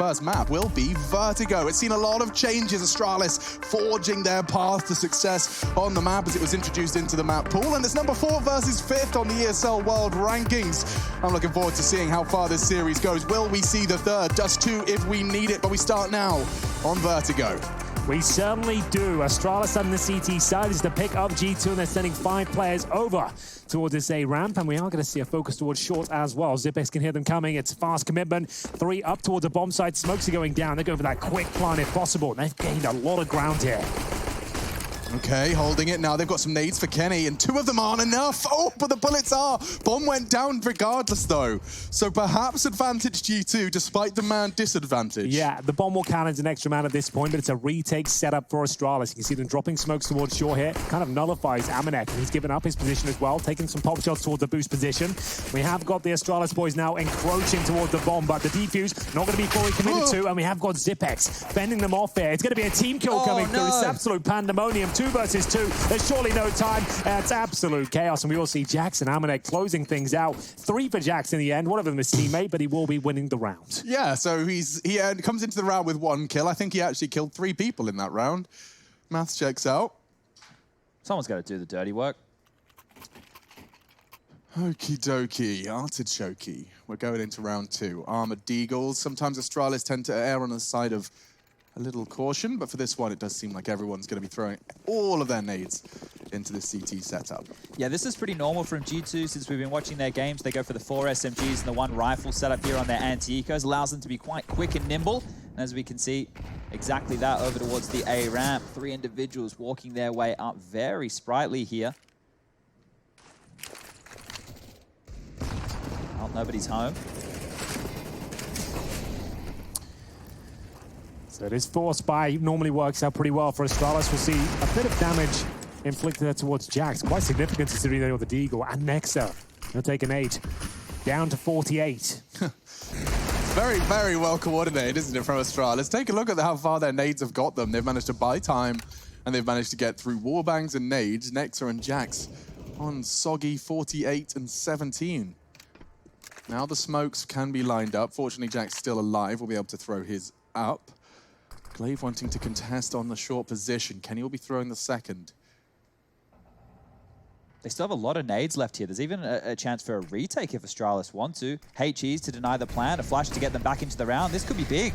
first map will be Vertigo. It's seen a lot of changes. Astralis forging their path to success on the map as it was introduced into the map pool. And it's number 4 versus 5th on the ESL World Rankings. I'm looking forward to seeing how far this series goes. Will we see the third? Just 2 if we need it. But we start now on Vertigo. We certainly do. Astralis on the CT side is the pick of G2, and they're sending 5 players over towards this A ramp, and we are going to see a focus towards short as well. Zipex can hear them coming. It's fast commitment. 3 up towards the bomb site. Smokes are going down. They go for that quick plant if possible. They've gained a lot of ground here. Okay, holding it now. They've got some nades for Kenny, and 2 of them aren't enough. Oh, but the bullets are. Bomb went down regardless, though. So perhaps advantage G2, despite the man disadvantage. Yeah, the bomb will count as an extra man at this point, but it's a retake setup for Astralis. You can see them dropping smokes towards shore here. Kind of nullifies Amanek, and he's given up his position as well, taking some pop shots towards the boost position. We have got the Astralis boys now encroaching towards the bomb, but the defuse not going to be fully committed to, and we have got Zipex fending them off here. It's going to be a team kill coming through. It's absolute pandemonium. 2 versus 2. There's surely no time. It's absolute chaos, and we will see Jackson Amanek closing things out. 3 for Jackson in the end. One of them is teammate, but he will be winning the round. Yeah, so he comes into the round with 1 kill. I think he actually killed 3 people in that round. Maths checks out. Someone's got to do the dirty work. Okie dokie, artichoke. We're going into round 2. Armored Deagles. Sometimes Astralis tend to err on the side of a little caution, but for this one, it does seem like everyone's going to be throwing all of their nades into the CT setup. Yeah, this is pretty normal from G2 since we've been watching their games. They go for the 4 SMGs and the 1 rifle setup here on their anti-ecos. Allows them to be quite quick and nimble. And as we can see, exactly that over towards the A ramp. 3 individuals walking their way up very sprightly here. Well, nobody's home. So this force buy normally works out pretty well for Astralis. We'll see a bit of damage inflicted there towards Jax. Quite significant considering they got the Deagle and Nexa. They'll take an 8. Down to 48. Very, very well coordinated, isn't it, from Astralis? Take a look at how far their nades have got them. They've managed to buy time, and they've managed to get through warbangs and nades. Nexa and Jax on soggy 48 and 17. Now the smokes can be lined up. Fortunately, Jax still alive. We'll be able to throw his up. Glaive wanting to contest on the short position. Kenny will be throwing the second. They still have a lot of nades left here. There's even a chance for a retake if Astralis want to. HEs to deny the plan, a flash to get them back into the round. This could be big.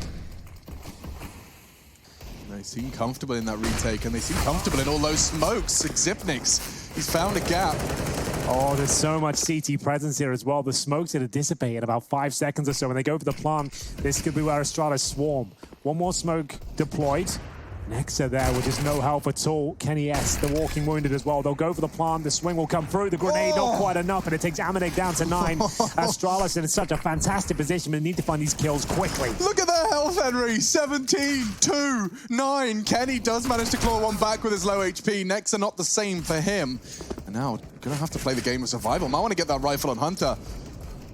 They seem comfortable in that retake, and they seem comfortable in all those smokes. Xipnix, he's found a gap. Oh, there's so much CT presence here as well. The smoke's going to dissipate in about 5 seconds or so. When they go for the plant, this could be where Astralis swarm. 1 more smoke deployed. Nexa there with just no help at all. Kenny S, the walking wounded as well. They'll go for the plant. The swing will come through. The grenade, not quite enough, and it takes Amanek down to 9. Astralis in such a fantastic position, but they need to find these kills quickly. Look at their health, Henry. 17, 2, 9. Kenny does manage to claw 1 back with his low HP. Nexa not the same for him. And now, gonna have to play the game of survival. Might want to get that rifle on Hunter.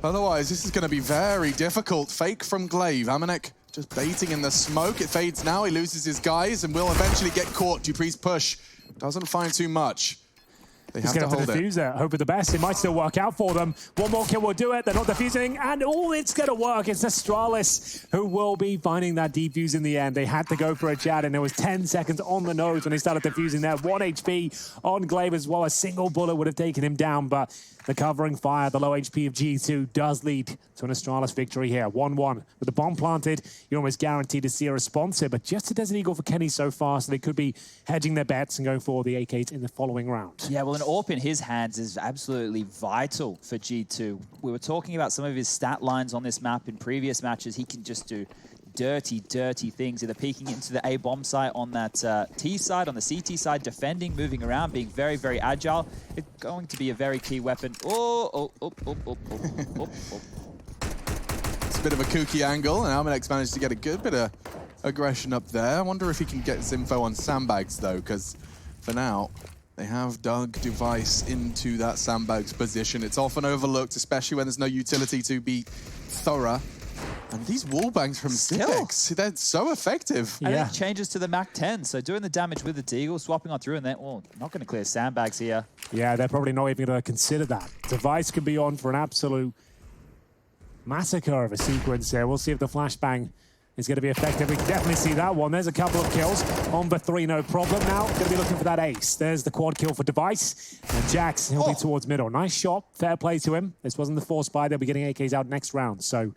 Otherwise, this is going to be very difficult. Fake from Glaive. Amanek just baiting in the smoke. It fades now. He loses his guys and will eventually get caught. Dupree's push doesn't find too much. They have to hold it. Defuse there. Hope for the best. It might still work out for them. 1 more kill will do it. They're not defusing, and it's going to work. It's Astralis who will be finding that defuse in the end. They had to go for a chat, and there was 10 seconds on the nose when they started defusing there. 1 HP on Glaive as well. A single bullet would have taken him down, but the covering fire, the low HP of G2 does lead to an Astralis victory here. 1-1. With the bomb planted, you're almost guaranteed to see a response here, but just a Desert Eagle for Kenny so far, so they could be hedging their bets and going for the AKs in the following round. Yeah, well, an AWP in his hands is absolutely vital for G2. We were talking about some of his stat lines on this map in previous matches. He can just do dirty, dirty things, either peeking into the A bomb site on that T side, on the CT side, defending, moving around, being very, very agile. It's going to be a very key weapon. Oh. It's a bit of a kooky angle, and Almanek's managed to get a good bit of aggression up there. I wonder if he can get his info on sandbags, though, because for now, they have dug device into that sandbags position. It's often overlooked, especially when there's no utility to be thorough. And these wallbangs from Zipex, they're so effective. And it changes to the Mac 10, so doing the damage with the Deagle, swapping on through, and then, well, not going to clear sandbags here. Yeah, they're probably not even going to consider that. Device could be on for an absolute massacre of a sequence there. We'll see if the flashbang is going to be effective. We can definitely see that one. There's a couple of kills on the 3, no problem. Now, going to be looking for that ace. There's the quad kill for Device. And Jax, he'll be towards middle. Nice shot. Fair play to him. This wasn't the force buy. They'll be getting AKs out next round. So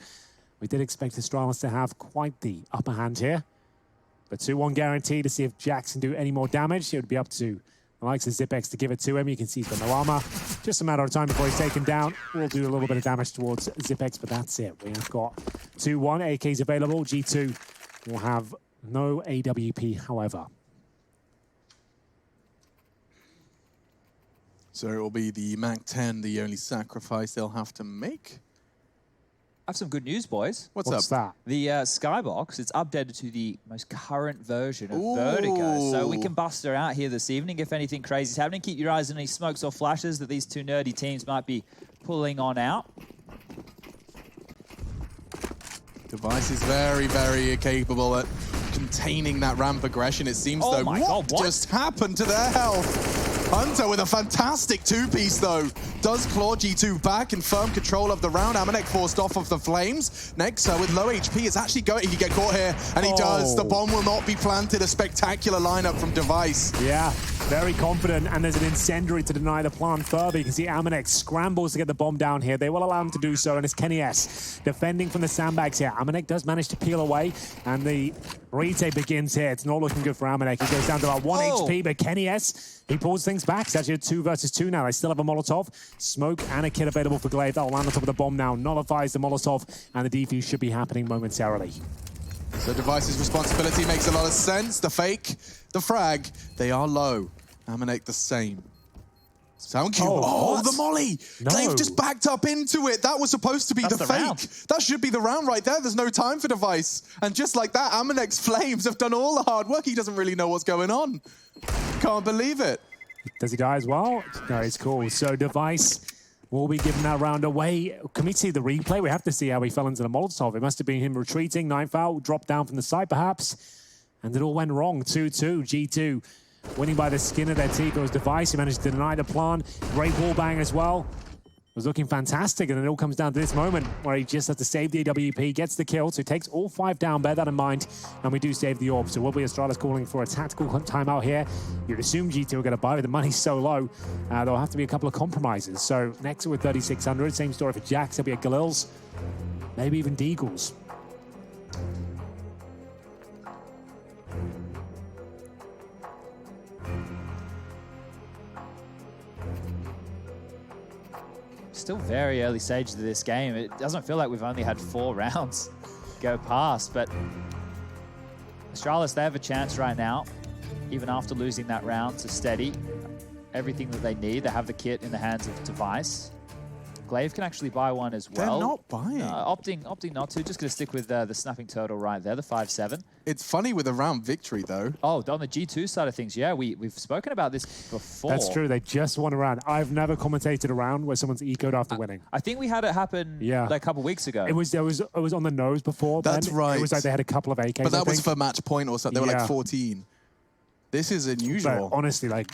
we did expect Astralis to have quite the upper hand here. But 2-1 guarantee to see if Jax can do any more damage. It would be up to the likes of Zipex to give it to him. You can see he's got no armor. Just a matter of time before he's taken down. We'll do a little bit of damage towards Zipex, but that's it. We have got 2-1 AKs available. G2 will have no AWP, however. So it will be the MAC-10, the only sacrifice they'll have to make. I have some good news, boys. What's that? The Skybox, it's updated to the most current version of Vertigo. So we can bust her out here this evening if anything crazy is happening. Keep your eyes on any smokes or flashes that these two nerdy teams might be pulling on out. Device is very, very capable at containing that ramp aggression. It seems though, what just happened to their health? Hunter with a fantastic 2-piece though. Does claw G2 back in firm control of the round. Amanek forced off of the flames. Nexa with low HP is actually going, he can get caught here, and he does. The bomb will not be planted. A spectacular lineup from Device. Yeah, very confident, and there's an incendiary to deny the plant further. You can see Amanek scrambles to get the bomb down here. They will allow him to do so, and it's Kenny S defending from the sandbags here. Amanek does manage to peel away, and the retake begins here. It's not looking good for Amanek. He goes down to about 1 HP, but Kenny S, he pulls things back. It's actually a 2 versus 2 now. They still have a Molotov. Smoke and a kit available for Glaive. That will land on top of the bomb now. Nullifies the Molotov, and the defuse should be happening momentarily. So Device's responsibility makes a lot of sense. The fake, the frag, they are low. Amanek the same. Sound cue. Oh, the molly! No. Glaive just backed up into it. That was supposed to be the fake. round. That should be the round right there. There's no time for Device. And just like that, Amanek's flames have done all the hard work. He doesn't really know what's going on. Can't believe it. Does he die as well? No, he's cool. So Device will be giving that round away. Can we see the replay? We have to see how he fell into the Molotov. It must have been him retreating. 9 foul, dropped down from the side perhaps. And it all went wrong. 2-2, G2 winning by the skin of their teeth. It was Device who managed to deny the plan. Great wall bang as well. It was looking fantastic, and then it all comes down to this moment where he just has to save the AWP, gets the kill, so he takes all 5 down. Bear that in mind, and we do save the orb. So will be Astralis calling for a tactical timeout here. You'd assume G2 are going to buy, but the money's so low. There'll have to be a couple of compromises. So next with 3,600, same story for Jax. He'll be at Galil's, maybe even Deagles. Still very early stages of this game. It doesn't feel like we've only had 4 rounds go past, but Astralis, they have a chance right now, even after losing that round, to steady everything that they need. They have the kit in the hands of Device. Glaive can actually buy one as well. They're not buying. Opting not to. Just going to stick with the snapping turtle right there, the 5-7. It's funny with a round victory, though. Oh, on the G2 side of things, yeah, we've spoken about this before. That's true. They just won a round. I've never commentated a round where someone's ecoed after winning. I think we had it happen like a couple weeks ago. It was on the nose before. That's right. It was like they had a couple of AKs. But that was for match point or something. They were like 14. This is unusual. But honestly, like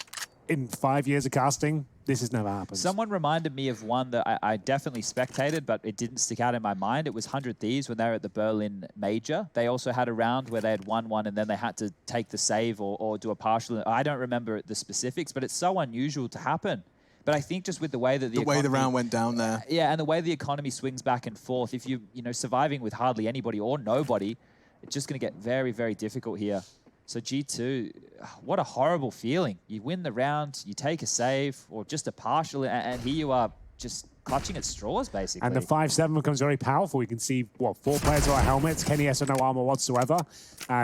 in 5 years of casting, this has never happened. Someone reminded me of one that I definitely spectated, but it didn't stick out in my mind. It was 100 Thieves when they were at the Berlin Major. They also had a round where they had won one and then they had to take the save or do a partial. I don't remember the specifics, but it's so unusual to happen. But I think just with the way that the round went down there. Yeah, and the way the economy swings back and forth, if you surviving with hardly anybody or nobody, it's just going to get very, very difficult here. So G2, what a horrible feeling. You win the round, you take a save, or just a partial, and here you are just clutching at straws, basically. And the 5-7 becomes very powerful. You can see, 4 players with helmets. Kenny has no armor whatsoever.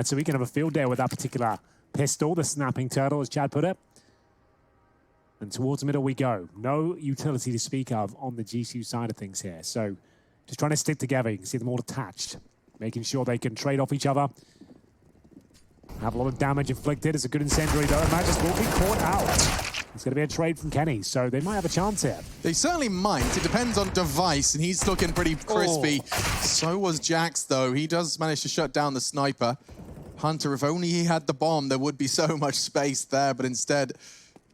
So we can have a field day with that particular pistol, the snapping turtle, as Chad put it. And towards the middle we go. No utility to speak of on the G2 side of things here. So just trying to stick together. You can see them all attached, making sure they can trade off each other. Have a lot of damage inflicted. It's a good incendiary, though. Magus will be caught out. It's going to be a trade from Kenny, so they might have a chance here. They certainly might. It depends on Device, and he's looking pretty crispy. So was Jax, though. He does manage to shut down the sniper. Hunter, if only he had the bomb, there would be so much space there, but instead,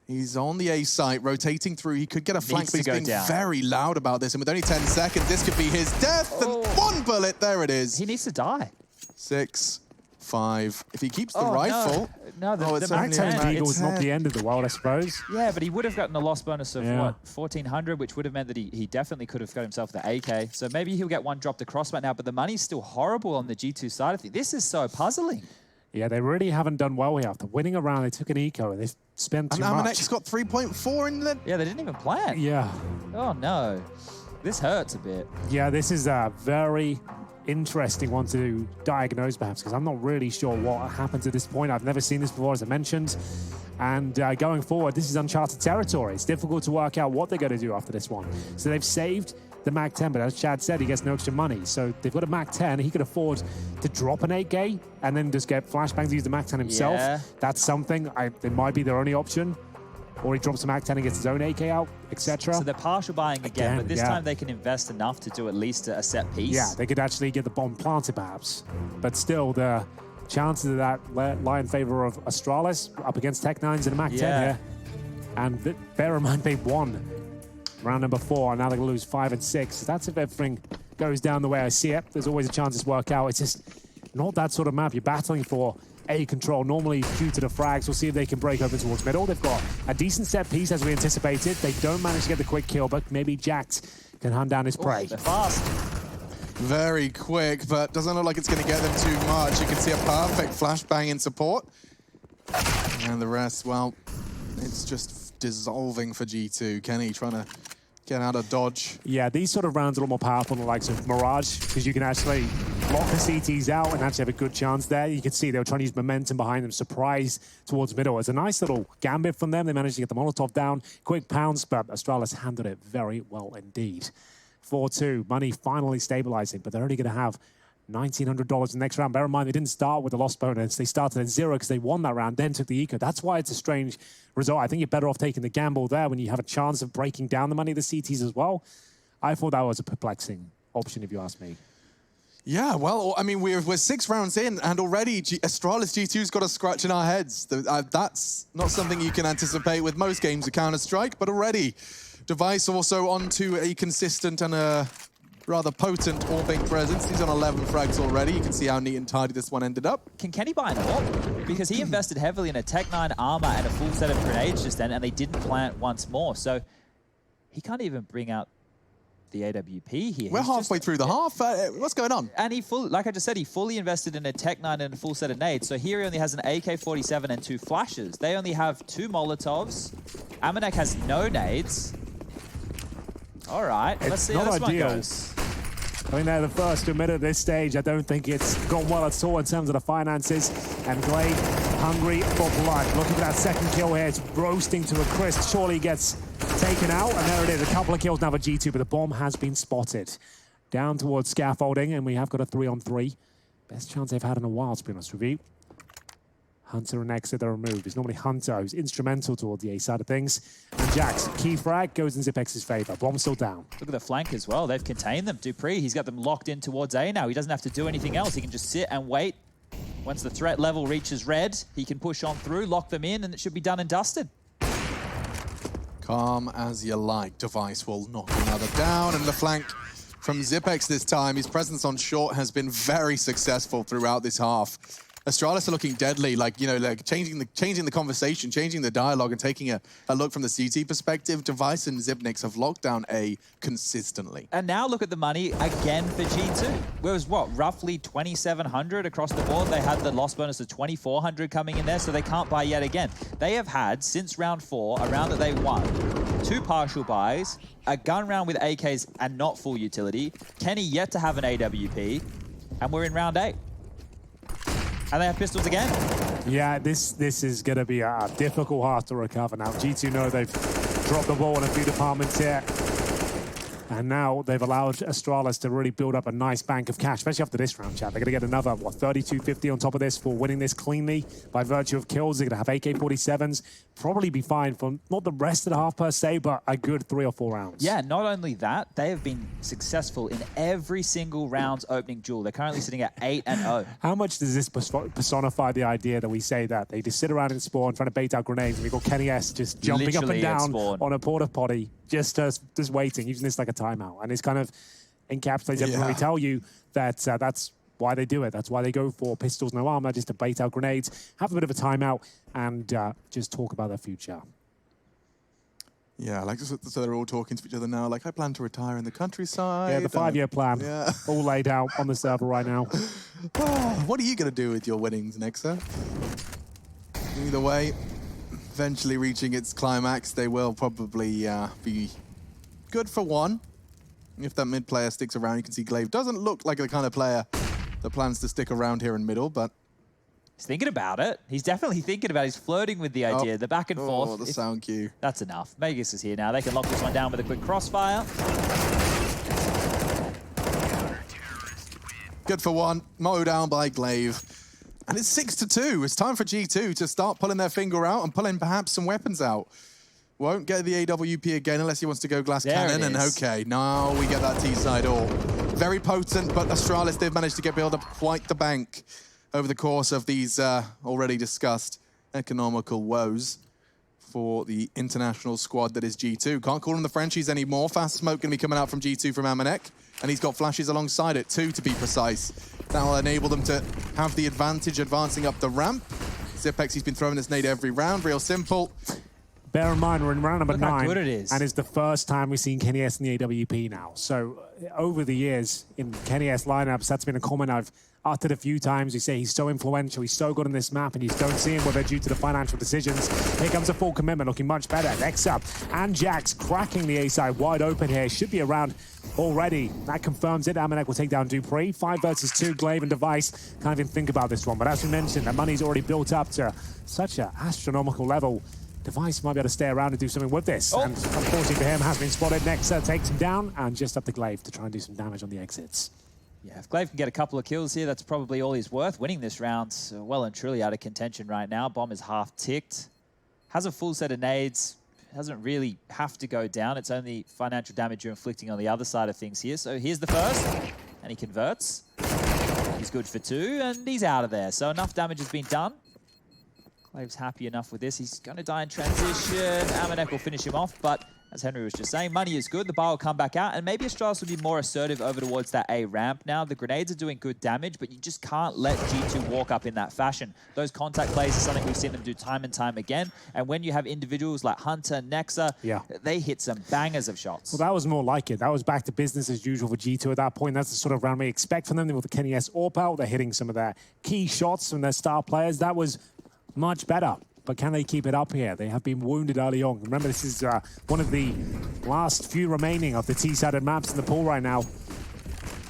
he's on the A site, rotating through. He could get a flank, but he's being very loud about this, and with only 10 seconds, this could be his death, and 1 bullet, there it is. He needs to die. 6, 5. If he keeps the rifle... No, the it's Mac only 10 Mac Deagle is not 10. the end of the world, I suppose. Yeah, but he would have gotten a loss bonus of, Yeah. what, 1,400, which would have meant that he definitely could have got himself the AK. So maybe he'll get one dropped across right now, but the money's still horrible on the G2 side of things. This is so puzzling. Yeah, they really haven't done well here. After winning a round, they took an eco and they've spent too And much. Amanek's got 3.4 in the... Yeah, they didn't even plan. Yeah. Oh, no. This hurts a bit. Yeah, this is a very interesting one to diagnose, perhaps, because I'm not really sure what happens at this point. I've never seen this before, as I mentioned. And going forward, this is uncharted territory. It's difficult to work out what they're going to do after this one. So they've saved the Mac 10, but as Chad said, he gets no extra money. So they've got a Mac 10. He could afford to drop an 8K and then just get flashbangs to use the Mac 10 himself. Yeah. That's something. It might be their only option. Or he drops a Mac 10 and gets his own AK out, etc. So they're partial buying again, but this yeah. time they can invest enough to do at least a set piece. Yeah, they could actually get the bomb planted, perhaps. But still, the chances of that lie in favor of Astralis up against Tech9s in a Mac 10 here. And bear in mind, they won round number 4, and now they're going to lose 5 and 6. That's if everything goes down the way I see it. There's always a chance this work out. It's just not that sort of map. You're battling for A control, normally due to the frags. We'll see if they can break open towards middle. They've got a decent set piece, as we anticipated. They don't manage to get the quick kill, but maybe Jax can hunt down his prey. They're fast. Very quick, but doesn't look like it's going to get them too much. You can see a perfect flashbang in support. And the rest, well, it's just dissolving for G2. Kenny trying to get out of dodge. Yeah, these sort of rounds are a lot more powerful than the likes of Mirage, because you can actually lock the CTs out and actually have a good chance there. You can see they were trying to use momentum behind them, surprise towards middle. It's a nice little gambit from them. They managed to get the Molotov down, quick pounce, but Astralis handled it very well indeed. 4-2, money finally stabilizing, but they're only going to have $1,900 in the next round. Bear in mind, they didn't start with the loss bonus. They started at 0 because they won that round, then took the eco. That's why it's a strange result. I think you're better off taking the gamble there when you have a chance of breaking down the money of the CTs as well. I thought that was a perplexing option, if you ask me. Yeah, well, I mean, we're 6 rounds in, and already Astralis G2's got a scratch in our heads. That's not something you can anticipate with most games of Counter-Strike, but already Device also onto a consistent and a rather potent AWP presence. He's on 11 frags already. You can see how neat and tidy this one ended up. Can Kenny buy an AWP? Because he invested heavily in a Tech9 armor and a full set of grenades just then, and they didn't plant once more. So he can't even bring out the AWP here. We're halfway through the half. What's going on? And he like I just said, he fully invested in a Tech9 and a full set of nades. So here he only has an AK-47 and 2 flashes. They only have 2 Molotovs. Amanek has no nades. All right, let's see how this one goes. I think they're the first to admit at this stage. I don't think it's gone well at all in terms of the finances. And Glade, hungry for blood. Looking for that second kill here. It's roasting to a crisp. Surely gets taken out. And there it is. A couple of kills now for G2, but the bomb has been spotted. Down towards scaffolding, and we have got a 3-on-3. Best chance they've had in a while, to be honest with you. Hunter and Exit are removed. It's normally Hunter who's instrumental toward the A side of things. And Jax, key frag, goes in Zipex's favor. Bomb still down. Look at the flank as well. They've contained them. Dupree, he's got them locked in towards A now. He doesn't have to do anything else. He can just sit and wait. Once the threat level reaches red, he can push on through, lock them in, and it should be done and dusted. Calm as you like. Device will knock another down, and the flank from Zipex this time. His presence on short has been very successful throughout this half. Astralis are looking deadly, like, you know, like changing the conversation, changing the dialogue, and taking a look from the CT perspective. Device and Zipnix have locked down A consistently. And now look at the money again for G2. It was, what, roughly 2,700 across the board. They had the loss bonus of 2,400 coming in there, so they can't buy yet again. They have had, since round 4, a round that they won, 2 partial buys, a gun round with AKs and not full utility, Kenny yet to have an AWP, and we're in round 8. And they have pistols again. Yeah, this is going to be a difficult half to recover now. G2 know they've dropped the ball in a few departments here. And now they've allowed Astralis to really build up a nice bank of cash, especially after this round, chat. They're going to get another, what, 3250 on top of this for winning this cleanly by virtue of kills. They're going to have AK-47s, probably be fine for not the rest of the half per se, but a good 3 or 4 rounds. Yeah, not only that, they have been successful in every single round's opening duel. They're currently sitting at 8-0. How much does this personify the idea that we say that they just sit around in spawn trying to bait out grenades, and we've got Kenny S just jumping Literally up and at down spawn. on a porta potty, just waiting, using this like a timeout. And it's kind of encapsulates everything we tell you that that's why they do it. That's why they go for pistols, no armor, just to bait out grenades, have a bit of a timeout, and just talk about their future. Yeah, like so they're all talking to each other now. Like, I plan to retire in the countryside. Yeah, the 5-year plan. Yeah. All laid out on the server right now. Oh, what are you going to do with your winnings, Nexa? Either way, eventually reaching its climax, they will probably be good for one. If that mid player sticks around, you can see Glaive doesn't look like the kind of player that plans to stick around here in middle, but... He's thinking about it. He's definitely thinking about it. He's flirting with the idea. The back and forth. Oh, the sound cue. That's enough. Magus is here now. They can lock this one down with a quick crossfire. Good for one. Mowed down by Glaive. And it's 6-2. It's time for G2 to start pulling their finger out and pulling perhaps some weapons out. Won't get the AWP again unless he wants to go glass cannon. And okay, now we get that T-side ult. Very potent, but Astralis, they've managed to get built up quite the bank over the course of these already discussed economical woes for the international squad that is G2. Can't call them the Frenchies anymore. Fast smoke going to be coming out from G2 from Amanek, and he's got flashes alongside it, 2 to be precise. That'll enable them to have the advantage advancing up the ramp. Zipex, he's been throwing this nade every round, real simple. Bear in mind, we're in round number 9, how good it is. And it's the first time we've seen Kenny S in the AWP now. So over the years in Kenny S lineups, that's been a comment I've uttered a few times. You say he's so influential, he's so good on this map, and you don't see him whether due to the financial decisions. Here comes a full commitment, looking much better. Next up, and Jax cracking the A side wide open here. Should be around already. That confirms it. Amanek will take down Dupree. 5 versus 2, Glaive and Device. Can't even think about this one. But as we mentioned, the money's already built up to such an astronomical level. Device might be able to stay around and do something with this. And unfortunately for him, has been spotted. Nexa takes him down, and just up to Glaive to try and do some damage on the exits. Yeah, if Glaive can get a couple of kills here, that's probably all he's worth. Winning this round, well and truly out of contention right now. Bomb is half ticked. Has a full set of nades. Doesn't really have to go down. It's only financial damage you're inflicting on the other side of things here. So here's the first, and he converts. He's good for 2, and he's out of there. So enough damage has been done. Glaive's happy enough with this. He's going to die in transition. Amanek will finish him off, but as Henry was just saying, money is good. The bar will come back out, and maybe Astralis will be more assertive over towards that A ramp now. The grenades are doing good damage, but you just can't let G2 walk up in that fashion. Those contact plays are something we've seen them do time and time again, and when you have individuals like Hunter, Nexa, they hit some bangers of shots. Well, that was more like it. That was back to business as usual for G2 at that point. That's the sort of round we expect from them with the Kenny S AWP out. They're hitting some of their key shots from their star players. That was much better. But can they keep it up here? They have been wounded early on. Remember, this is one of the last few remaining of the T-sided maps in the pool right now.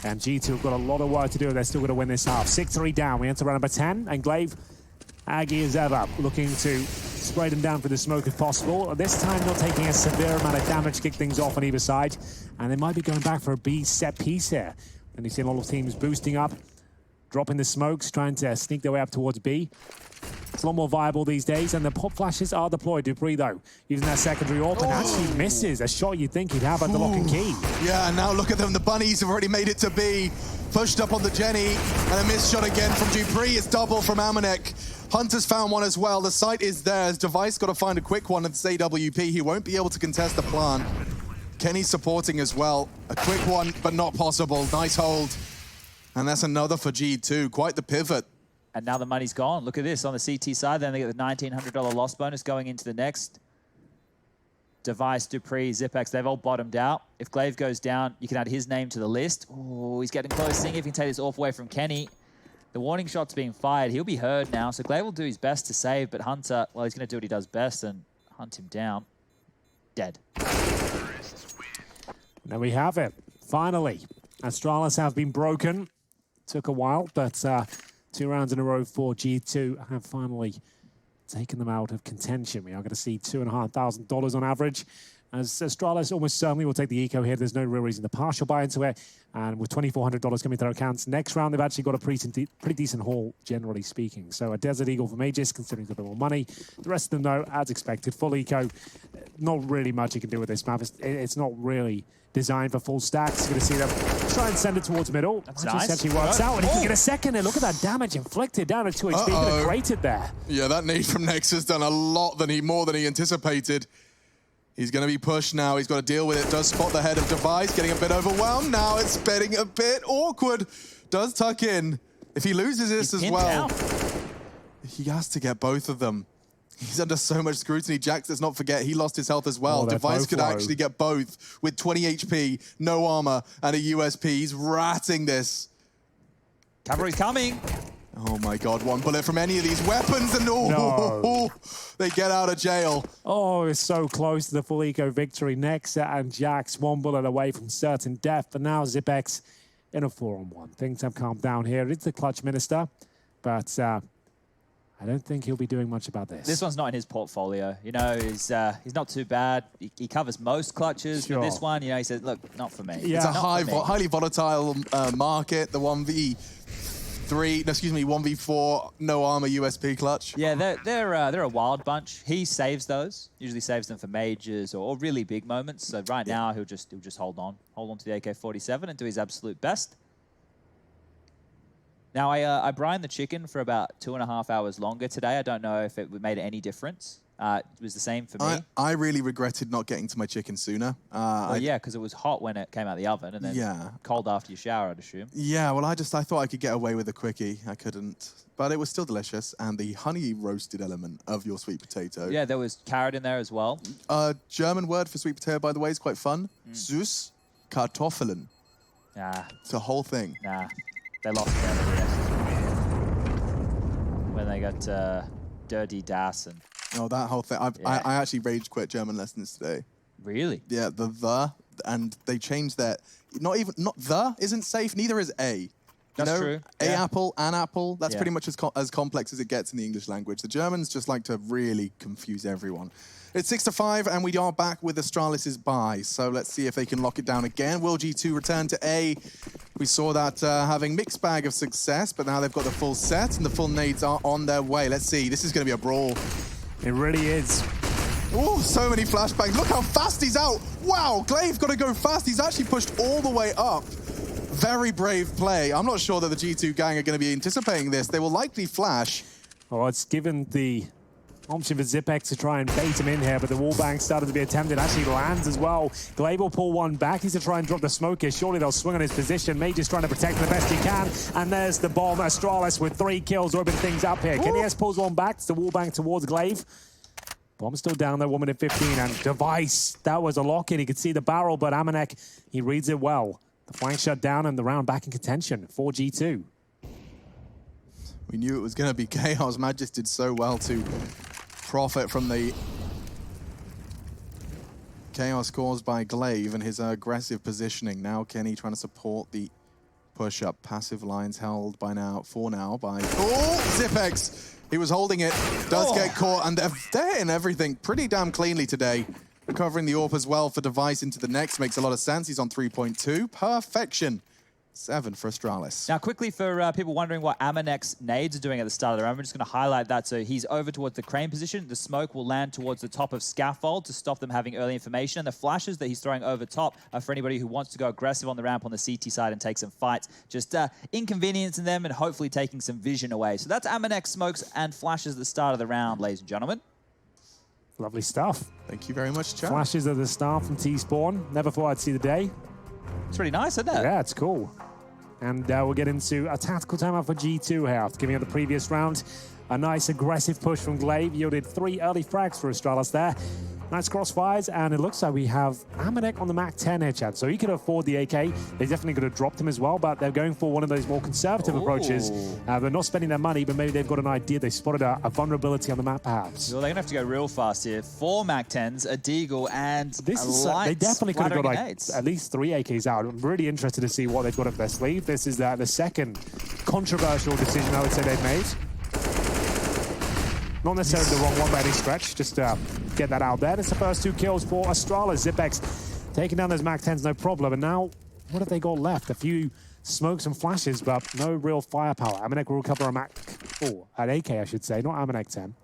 And G2 have got a lot of work to do. They're still going to win this half. 6-3 down. We enter round number 10. And Glaive, Aggie as ever, looking to spray them down for the smoke if possible. This time, not taking a severe amount of damage to kick things off on either side. And they might be going back for a B set piece here. And you see a lot of teams boosting up, dropping the smokes, trying to sneak their way up towards B. It's a lot more viable these days, and the pop flashes are deployed. Dupree, though, using that secondary AWP, and actually misses a shot you'd think he'd have at the lock and key. Yeah, and now look at them. The bunnies have already made it to B. Pushed up on the Jenny, and a missed shot again from Dupree. It's double from Amanek. Hunter's found one as well. The site is theirs. Device got to find a quick one at this AWP. He won't be able to contest the plant. Kenny's supporting as well. A quick one, but not possible. Nice hold. And that's another for G2. Quite the pivot. And now the money's gone. Look at this on the CT side. Then they get the $1,900 loss bonus going into the next. Device, Dupree, Zipex, they've all bottomed out. If Glaive goes down, you can add his name to the list. Oh, he's getting close. Seeing if he can take this off away from Kenny. The warning shot's being fired. He'll be heard now. So Glaive will do his best to save, but Hunter, well, he's going to do what he does best and hunt him down. Dead. There we have it. Finally, Astralis have been broken. Took a while, but 2 rounds in a row for G2 have finally taken them out of contention. We are going to see $2,500 on average, as Astralis almost certainly will take the eco here. There's no real reason to partial buy into it. And with $2,400 coming to their accounts, next round they've actually got a pretty decent haul, generally speaking. So a Desert Eagle for Mages, considering a bit more money. The rest of them, though, as expected, full eco. Not really much you can do with this map. It's not really designed for full stacks. You're going to see them try and send it towards middle. That's nice. Actually works out, and he can get a second there. Look at that damage inflicted down at 2 HP. Could have created there. Yeah, that nade from Nex has done a lot more than he anticipated. He's going to be pushed now. He's got to deal with it. Does spot the head of Device, getting a bit overwhelmed. Now it's getting a bit awkward. does tuck in. If he loses this as well, he has to get both of them. He's under so much scrutiny. Jax, let's not forget, he lost his health as well. Oh, Device could actually get both with 20 HP, no armor, and a USP. He's ratting this. Cavalry's coming. Oh my God, one bullet from any of these weapons and they get out of jail. Oh, it's so close to the full eco victory. Nexa and Jax, one bullet away from certain death. But now Zipex in a 4-on-1. Things have calmed down here. It's the clutch minister, but I don't think he'll be doing much about this. This one's not in his portfolio. You know, he's not too bad. He covers most clutches. Sure. But this one, you know, he said, look, not for me. Yeah. It's a Not highly volatile market, the 1v4, no armor USP clutch. Yeah, they're a wild bunch. He saves those. Usually saves them for majors or really big moments. So right now he'll just hold on to the AK-47 and do his absolute best. Now I brined the chicken for about 2.5 hours longer today. I don't know if it made any difference. It was the same for me. I really regretted not getting to my chicken sooner. Well, yeah, because it was hot when it came out of the oven and then cold after your shower, I'd assume. Yeah, well, I thought I could get away with a quickie. I couldn't. But it was still delicious. And the honey roasted element of your sweet potato. Yeah, there was carrot in there as well. German word for sweet potato, by the way, is quite fun. Süß Kartoffeln. Nah. It's a whole thing. Nah. They lost their rest. When they got Dirty Das and... Oh, that whole thing. I actually rage quit German lessons today. Really? Yeah, and they changed that. Not the isn't safe, neither is a. That's true. Apple, an apple. That's pretty much as complex as it gets in the English language. The Germans just like to really confuse everyone. It's 6-5, and we are back with Astralis' bye. So let's see if they can lock it down again. Will G2 return to A? We saw that having mixed bag of success, but now they've got the full set, and the full nades are on their way. Let's see. This is going to be a brawl. It really is. Oh, so many flashbangs. Look how fast he's out. Wow, Glaive got to go fast. He's actually pushed all the way up. Very brave play. I'm not sure that the G2 gang are going to be anticipating this. They will likely flash. Oh, it's given the option for Zipex to try and bait him in here, but the wallbang started to be attempted. Actually lands as well. Glaive will pull one back. He's to try and drop the smoke here. Surely they'll swing on his position. Major's trying to protect him the best he can. And there's the bomb. Astralis with 3 kills, opening things up here. Kenny pulls one back. It's the wallbang towards Glaive. Bomb's still down there, 1 minute 15. And Device, that was a lock-in. He could see the barrel, but Amanek, he reads it well. The flank shut down and the round back in contention for G2. We knew it was going to be chaos. Magis did so well to profit from the chaos caused by Glaive and his aggressive positioning. Now Kenny trying to support the push-up. Passive lines held by now, by... Oh, Zipex! He was holding it, does get caught, and they're hitting everything pretty damn cleanly today. Recovering the AWP as well for Device into the next makes a lot of sense. He's on 3.2. Perfection. 7 for Astralis. Now, quickly for people wondering what Amanek's nades are doing at the start of the round, I'm just going to highlight that. So he's over towards the crane position. The smoke will land towards the top of scaffold to stop them having early information. And the flashes that he's throwing over top are for anybody who wants to go aggressive on the ramp on the CT side and take some fights. Just inconveniencing them and hopefully taking some vision away. So that's Amanek's smokes and flashes at the start of the round, ladies and gentlemen. Lovely stuff. Thank you very much, Chad. Flashes at the start from T-Spawn. Never thought I'd see the day. It's pretty nice, isn't it? Yeah, it's cool. And we'll get into a tactical timeout for G2 here after giving up the previous round. A nice aggressive push from Glaive yielded 3 early frags for Astralis there. Nice crossfires, and it looks like we have Amanek on the Mac 10 here, Chad. So he could afford the AK. They definitely could have dropped him as well, but they're going for one of those more conservative approaches. They're not spending their money, but maybe they've got an idea. They spotted a vulnerability on the map, perhaps. Well, they're going to have to go real fast here. 4 Mac 10s, a Deagle, and they definitely could have got like at least 3 AKs out. I'm really interested to see what they've got up their sleeve. This is the second controversial decision I would say they've made. Not necessarily the wrong one by any stretch, just get that out there. That's the first 2 kills for Astralis. Zipex taking down those Mac 10s, no problem. And now, what have they got left? A few smokes and flashes, but no real firepower. Amanek will recover an AK, I should say, not Amanek 10.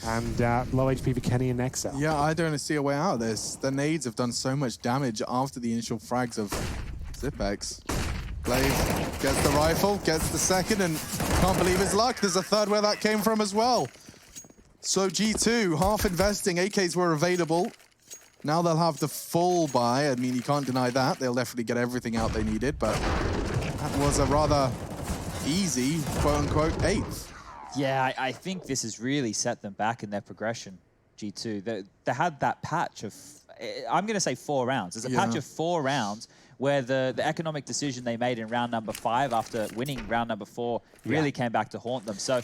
And low HP for Kenny and Nexa. Yeah, I don't see a way out of this. The nades have done so much damage after the initial frags of Zipex. Glaive gets the rifle, gets the second, and can't believe his luck. There's a third where that came from as well. So G2, half investing, AKs were available. Now they'll have the full buy. I mean, you can't deny that. They'll definitely get everything out they needed, but at was a rather easy, quote-unquote, 8th. Yeah, I think this has really set them back in their progression, G2. They had that patch of, I'm going to say 4 rounds. There's a patch of 4 rounds where the economic decision they made in round number 5 after winning round number 4 really came back to haunt them. So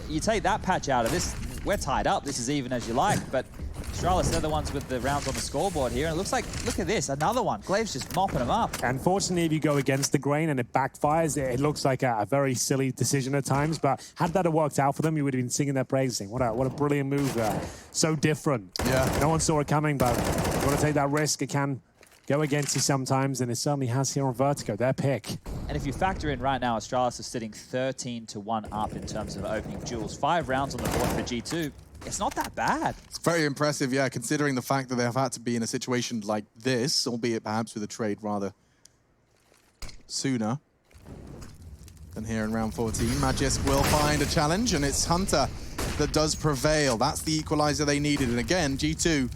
you take that patch out of this, we're tied up. This is even as you like, but Astralis, they're the ones with the rounds on the scoreboard here. And it looks like, look at this, another one. Glaive's just mopping them up. Unfortunately, if you go against the grain and it backfires, it looks like a very silly decision at times. But had that have worked out for them, you would have been singing their praises, saying, what a brilliant move there. So different. Yeah. No one saw it coming, but you want to take that risk. It can go against you sometimes, and it certainly has here on Vertigo, their pick. And if you factor in right now, Astralis is sitting 13-1 up in terms of opening duels. 5 rounds on the board for G2. It's not that bad. It's very impressive, yeah, considering the fact that they have had to be in a situation like this, albeit perhaps with a trade rather sooner than here in round 14. Magisk will find a challenge, and it's Hunter that does prevail. That's the equalizer they needed. And again, G2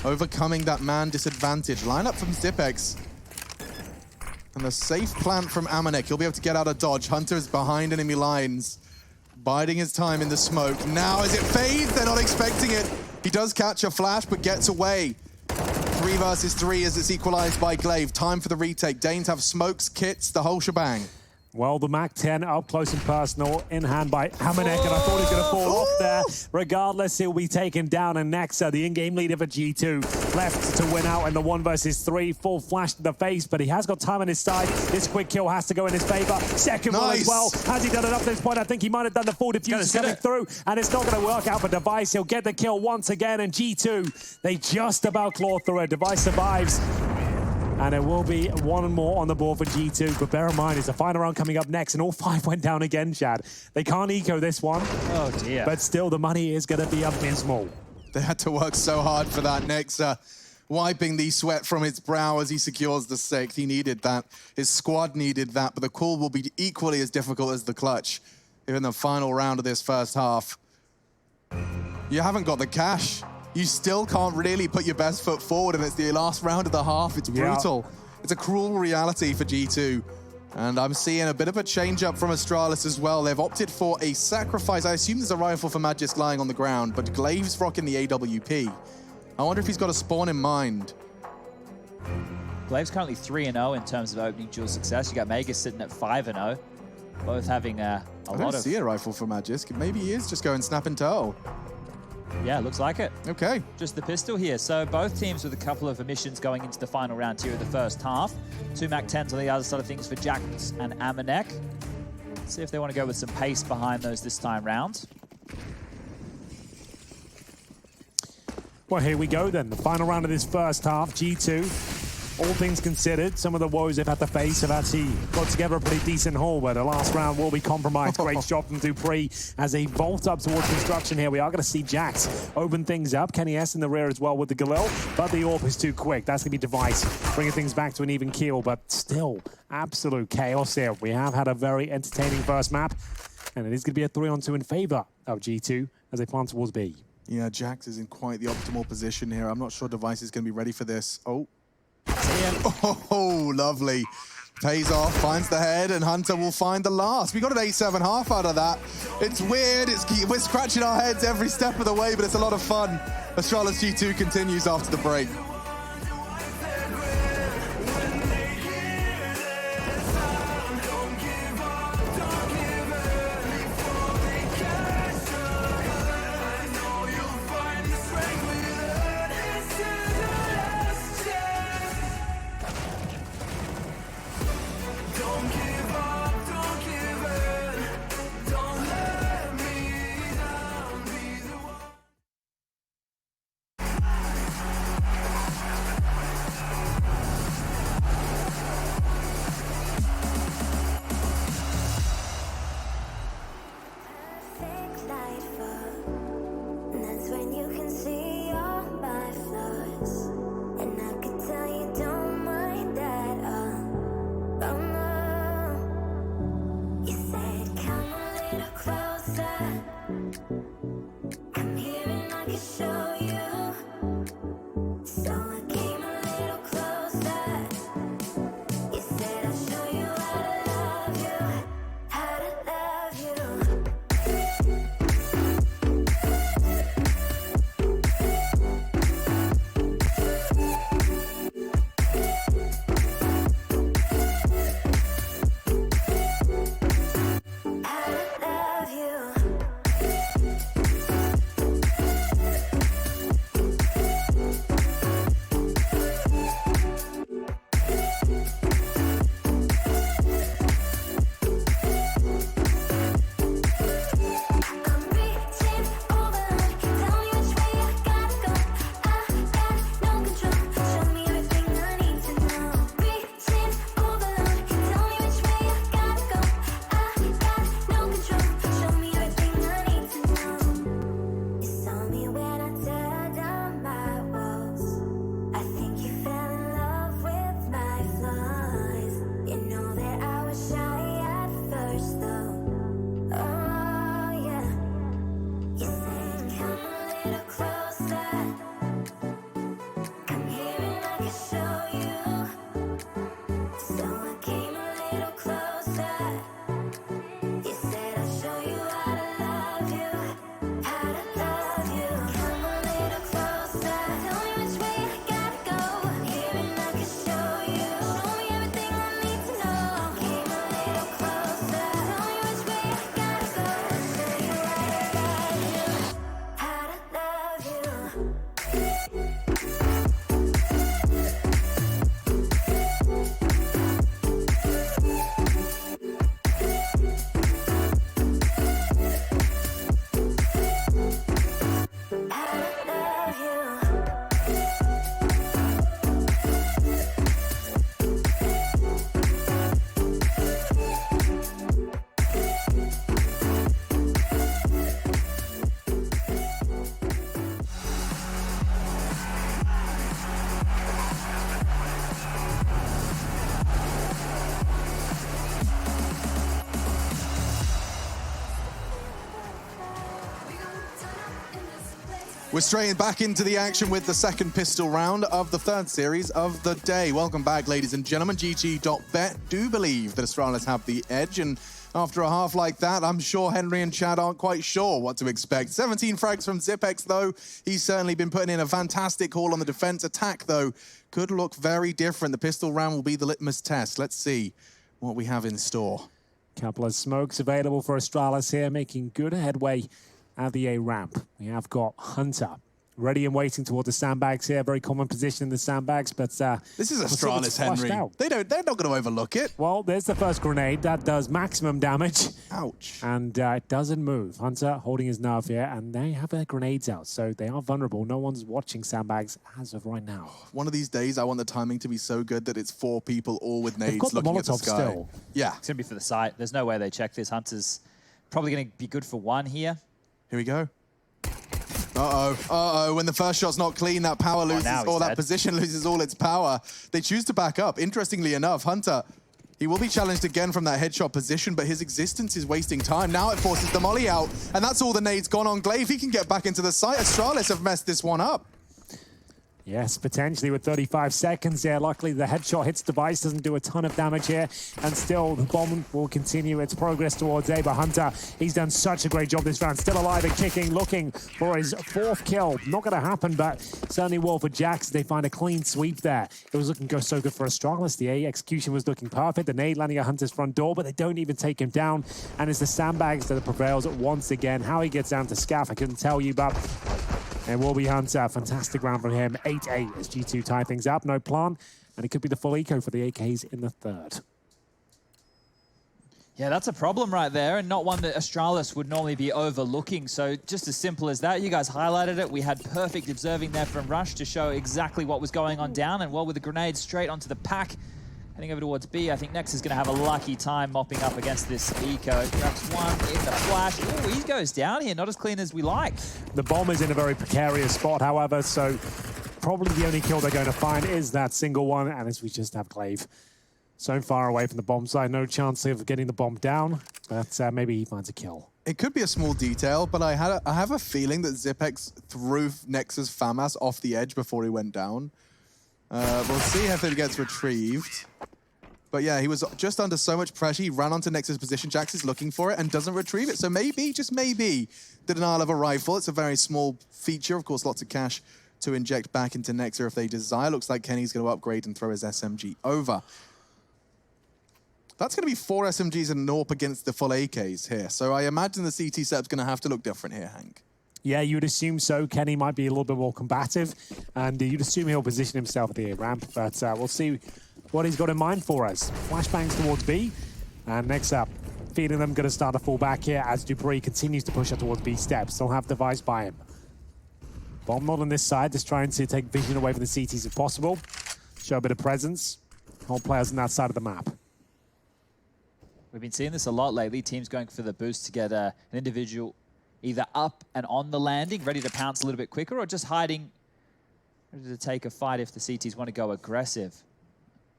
overcoming that man disadvantage. Line up from Zipex. And the safe plant from Amanek. He'll be able to get out of dodge. Hunter is behind enemy lines, biding his time in the smoke. Now as it fades, they're not expecting it. He does catch a flash, but gets away. 3 versus 3 as it's equalized by Glaive. Time for the retake. Danes have smokes, kits, the whole shebang. Well, the MAC-10 up close and personal, in hand by Amanek, and I thought he was going to fall off there. Regardless, he'll be taken down, and Nexa, the in-game leader for G2, left to win out in the 1 versus 3. Full flash to the face, but he has got time on his side. This quick kill has to go in his favor. Second one as well. Has he done it up to this point? I think he might have done the full diffuse coming through, and it's not going to work out for Device. He'll get the kill once again, and G2, they just about claw through it. Device survives. And it will be 1 more on the board for G2. But bear in mind, it's the final round coming up next, and all 5 went down again, Chad. They can't eco this one. Oh, dear. But still, the money is going to be abysmal. They had to work so hard for that. Nexa wiping the sweat from his brow as he secures the 6th. He needed that. His squad needed that. But the call will be equally as difficult as the clutch in the final round of this first half. You haven't got the cash. You still can't really put your best foot forward, and it's the last round of the half. It's brutal. It's a cruel reality for G2. And I'm seeing a bit of a change-up from Astralis as well. They've opted for a sacrifice. I assume there's a rifle for Magisk lying on the ground, but Glaive's rocking the AWP. I wonder if he's got a spawn in mind. Glaive's currently 3-0 in terms of opening duel success. You got Magus sitting at 5-0, both having a lot of... I don't see a rifle for Magisk. Maybe he is just going snap and toe. Yeah, looks like it. Okay. Just the pistol here. So both teams with a couple of emissions going into the final round here of the first half. 2 MAC-10s on the other side of things for Jax and Amanek. Let's see if they want to go with some pace behind those this time round. Well, here we go then. The final round of this first half. G2, all things considered, some of the woes they've had to face have actually got together a pretty decent haul, but the last round will be compromised. Great shot from Dupree as they vault up towards construction here. We are going to see Jax open things up. Kenny S in the rear as well with the Galil, but the AWP is too quick. That's going to be Device, bringing things back to an even keel, but still absolute chaos here. We have had a very entertaining first map, and it is going to be a 3-on-2 in favor of G2 as they plan towards B. Yeah, Jax is in quite the optimal position here. I'm not sure Device is going to be ready for this. Oh, lovely. Pays off, finds the head, and Hunter will find the last. We got an 8-7 out of that. It's weird. We're scratching our heads every step of the way, but it's a lot of fun. Astralis G2 continues after the break. You said I'll show you how to love you. We're straight back into the action with the second pistol round of the third series of the day. Welcome back, ladies and gentlemen. GG.bet do believe that Astralis have the edge, and after a half like that, I'm sure Henry and Chad aren't quite sure what to expect. 17 frags from Zipex, though. He's certainly been putting in a fantastic haul on the defense. Attack, though, could look very different. The pistol round will be the litmus test. Let's see what we have in store. Couple of smokes available for Astralis here, making good headway at the A ramp. We have got Hunter ready and waiting toward the sandbags here. Very common position in the sandbags, but this is Astralis, Henry. They're not going to overlook it. Well, there's the first grenade. That does maximum damage. Ouch. And it doesn't move. Hunter holding his nerve here, and they have their grenades out, so they are vulnerable. No one's watching sandbags as of right now. One of these days, I want the timing to be so good that it's 4 people all with nades looking at the sky. Still. Yeah. It's going to be for the site. There's no way they check this. Hunter's probably going to be good for 1 here. Here we go. Uh-oh. When the first shot's not clean, that power loses, or that position loses all its power. They choose to back up. Interestingly enough, Hunter, he will be challenged again from that headshot position, but his existence is wasting time. Now it forces the molly out, and that's all the nades gone on Glaive. He can get back into the site. Astralis have messed this one up. Yes, potentially with 35 seconds there. Luckily, the headshot hits device, doesn't do a ton of damage here, and still the bomb will continue its progress towards A. But Hunter, he's done such a great job this round. Still alive and kicking, looking for his 4th kill. Not going to happen, but certainly will for Jax. They find a clean sweep there. It was looking so good for Astralis. The A execution was looking perfect. The nade landing at Hunter's front door, but they don't even take him down. And it's the sandbags that prevails once again. How he gets down to Scaff, I couldn't tell you, but it will be Hunter. Fantastic round from him. 8-8 as G2 tie things up. No plan. And it could be the full eco for the AKs in the third. Yeah, that's a problem right there, and not one that Astralis would normally be overlooking. So just as simple as that, you guys highlighted it. We had perfect observing there from Rush to show exactly what was going on down, and well, with the grenade straight onto the pack, heading over towards B, I think Nex is going to have a lucky time mopping up against this eco. Grabs one in the flash. Ooh, he goes down here, not as clean as we like. The bomb is in a very precarious spot, however, so probably the only kill they're going to find is that single one, and as we just have Glaive so far away from the bomb side, no chance of getting the bomb down, but maybe he finds a kill. It could be a small detail, but I have a feeling that Zipex threw Nex's FAMAS off the edge before he went down. We'll see if it gets retrieved. But yeah, he was just under so much pressure, he ran onto Nex's position. Jax is looking for it and doesn't retrieve it. So maybe, just maybe, the denial of a rifle. It's a very small feature. Of course, lots of cash to inject back into Nexa if they desire. Looks like Kenny's going to upgrade and throw his SMG over. That's going to be 4 SMGs and an AWP against the full AKs here. So I imagine the CT setup's going to have to look different here, Hank. Yeah, you'd assume so. Kenny might be a little bit more combative, and you'd assume he'll position himself at the A ramp, but we'll see what he's got in mind for us. Flashbangs towards B, and next up, feeding them, going to start a fall back here as Dupree continues to push up towards B steps. They'll have device by him. Bomb not on this side, just trying to take vision away from the CTs if possible. Show a bit of presence. Hold players on that side of the map. We've been seeing this a lot lately. Teams going for the boost to get an individual either up and on the landing, ready to pounce a little bit quicker, or just hiding, ready to take a fight if the CTs want to go aggressive.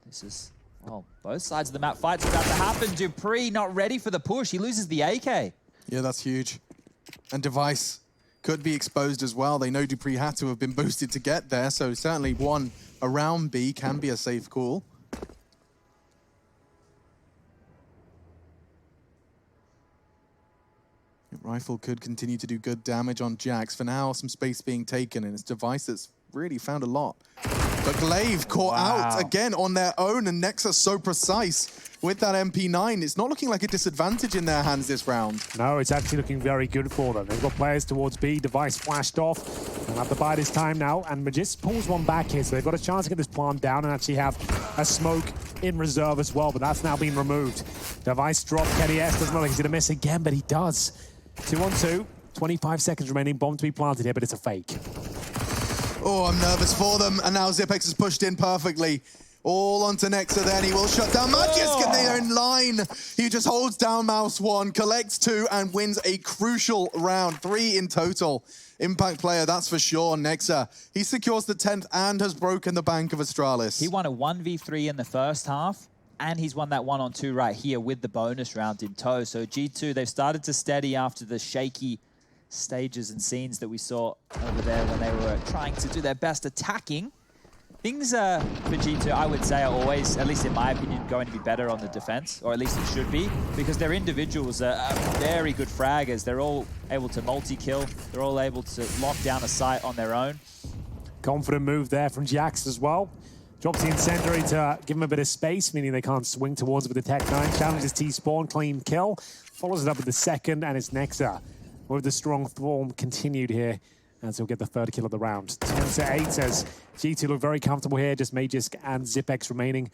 This is, well, both sides of the map. Fight's about to happen. Dupree not ready for the push. He loses the AK. Yeah, that's huge. And Device could be exposed as well. They know Dupree had to have been boosted to get there, so certainly one around B can be a safe call. Rifle could continue to do good damage on Jax. For now, some space being taken, and it's Device that's really found a lot. But Glaive caught out again on their own, and Nexa so precise with that MP9. It's not looking like a disadvantage in their hands this round. No, it's actually looking very good for them. They've got players towards B. Device flashed off. They'll have to bide his time now, and Magis pulls one back here, so they've got a chance to get this plant down and actually have a smoke in reserve as well, but that's now been removed. Device dropped. Kenny S doesn't look like he's going to miss again, but he does. 2-on-2, 25 seconds remaining, bomb to be planted here, but it's a fake. Oh, I'm nervous for them, and now Zipex has pushed in perfectly. All onto Nexa then, he will shut down Magisk, and they are in line. He just holds down Mouse 1, collects 2, and wins a crucial round. 3 in total. Impact player, that's for sure. Nexa, he secures the 10th and has broken the bank of Astralis. He won a 1v3 in the first half, and he's won that 1-on-2 right here with the bonus round in tow. So G2, they've started to steady after the shaky stages and scenes that we saw over there when they were trying to do their best attacking. Things for G2, I would say, are always, at least in my opinion, going to be better on the defense, or at least it should be, because their individuals are very good fraggers. They're all able to multi-kill. They're all able to lock down a site on their own. Confident move there from Jax as well. Drops the incendiary to give him a bit of space, meaning they can't swing towards it with the Tech 9. Challenges T-Spawn, clean kill. Follows it up with the second, and it's Nexa with the strong form continued here, as he'll get the third kill of the round. 10-8 as G2 look very comfortable here, just Magisk and Zipex remaining.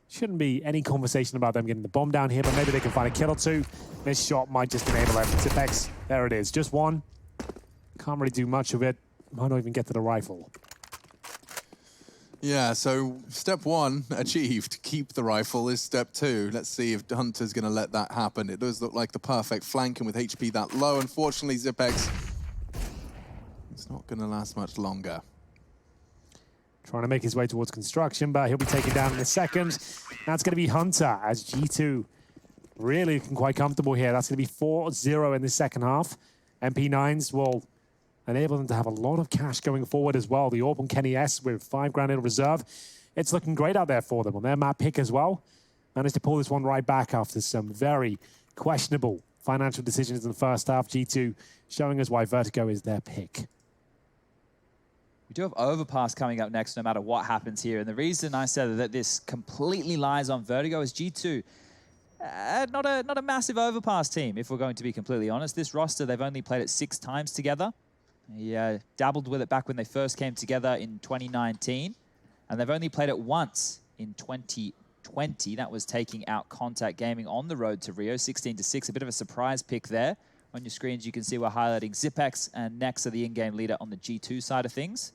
Shouldn't be any conversation about them getting the bomb down here, but maybe they can find a kill or two. This shot might just enable it. Zipex, there it is, just one. Can't really do much of it. Might not even get to the rifle. Yeah, so step one achieved. Keep the rifle is step two. Let's see if Hunter's going to let that happen. It does look like the perfect flanking with HP that low. Unfortunately, Zipex, it's not going to last much longer. Trying to make his way towards construction, but he'll be taken down in a second. That's going to be Hunter, as G2 really looking quite comfortable here. That's going to be 4-0 in the second half. MP9s will enable them to have a lot of cash going forward as well. The Orb and Kenny S with 5 grand in reserve. It's looking great out there for them on their map pick as well. Managed to pull this one right back after some very questionable financial decisions in the first half. G2 showing us why Vertigo is their pick. We do have Overpass coming up next no matter what happens here. And the reason I said that this completely lies on Vertigo is G2. Not a massive Overpass team, if we're going to be completely honest. This roster, they've only played it 6 times together. He dabbled with it back when they first came together in 2019. And they've only played it once in 2020. That was taking out Contact Gaming on the road to Rio, 16-6. A bit of a surprise pick there. On your screens, you can see we're highlighting Zipex and Nexa, the in-game leader on the G2 side of things.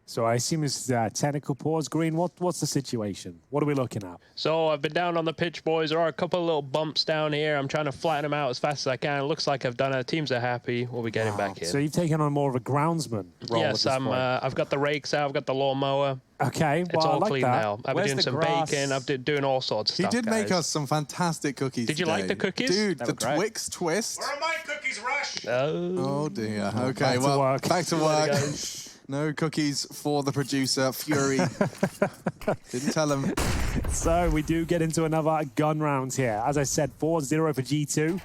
So I assume it's technical pause. Green, what's the situation? What are we looking at? So I've been down on the pitch, boys. There are a couple of little bumps down here. I'm trying to flatten them out as fast as I can. It looks like I've done it. Teams are happy. We'll be getting back in. So you've taken on more of a groundsman role. Yes, I've got the rakes out. I've got the lawnmower. Okay, It's well, all I like clean that. now. I've been doing some grass? baking. I've been doing all sorts of He stuff, did make guys. us some fantastic cookies Did you today. like the cookies? Dude, They the were great. Twix twist. Where are my cookies, Rush? Oh dear. Okay, back to well, work. back to work. No cookies for the producer, Fury. Didn't tell him. So we do get into another gun round here. As I said, 4-0 for G2.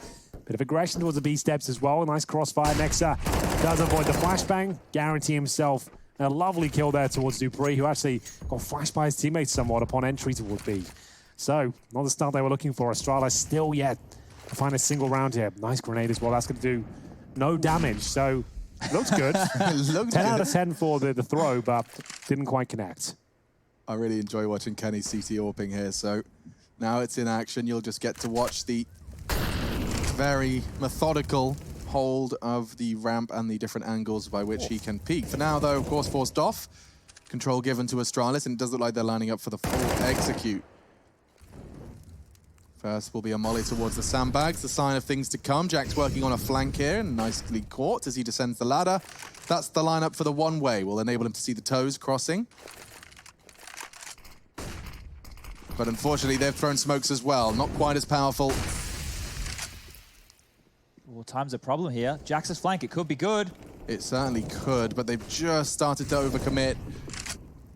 Bit of aggression towards the B steps as well. Nice crossfire. Nexa does avoid the flashbang. Guarantee himself a lovely kill there towards Dupree, who actually got flashed by his teammates somewhat upon entry towards B. So, not the start they were looking for. Astralis still yet to find a single round here. Nice grenade as well. That's going to do no damage. So, looks good. 10 out of 10 for the throw, but didn't quite connect. I really enjoy watching Kenny CT AWPing here, so now it's in action. You'll just get to watch the very methodical hold of the ramp and the different angles by which he can peek. For now, though, of course, forced off. Control given to Astralis, and it does look like they're lining up for the full execute. First will be a molly towards the sandbags, the sign of things to come. Jack's working on a flank here, and nicely caught as he descends the ladder. That's the lineup for the one-way. Will enable him to see the toes crossing. But unfortunately, they've thrown smokes as well. Not quite as powerful. Well, time's a problem here. Jax's flank, it could be good. It certainly could, but they've just started to overcommit.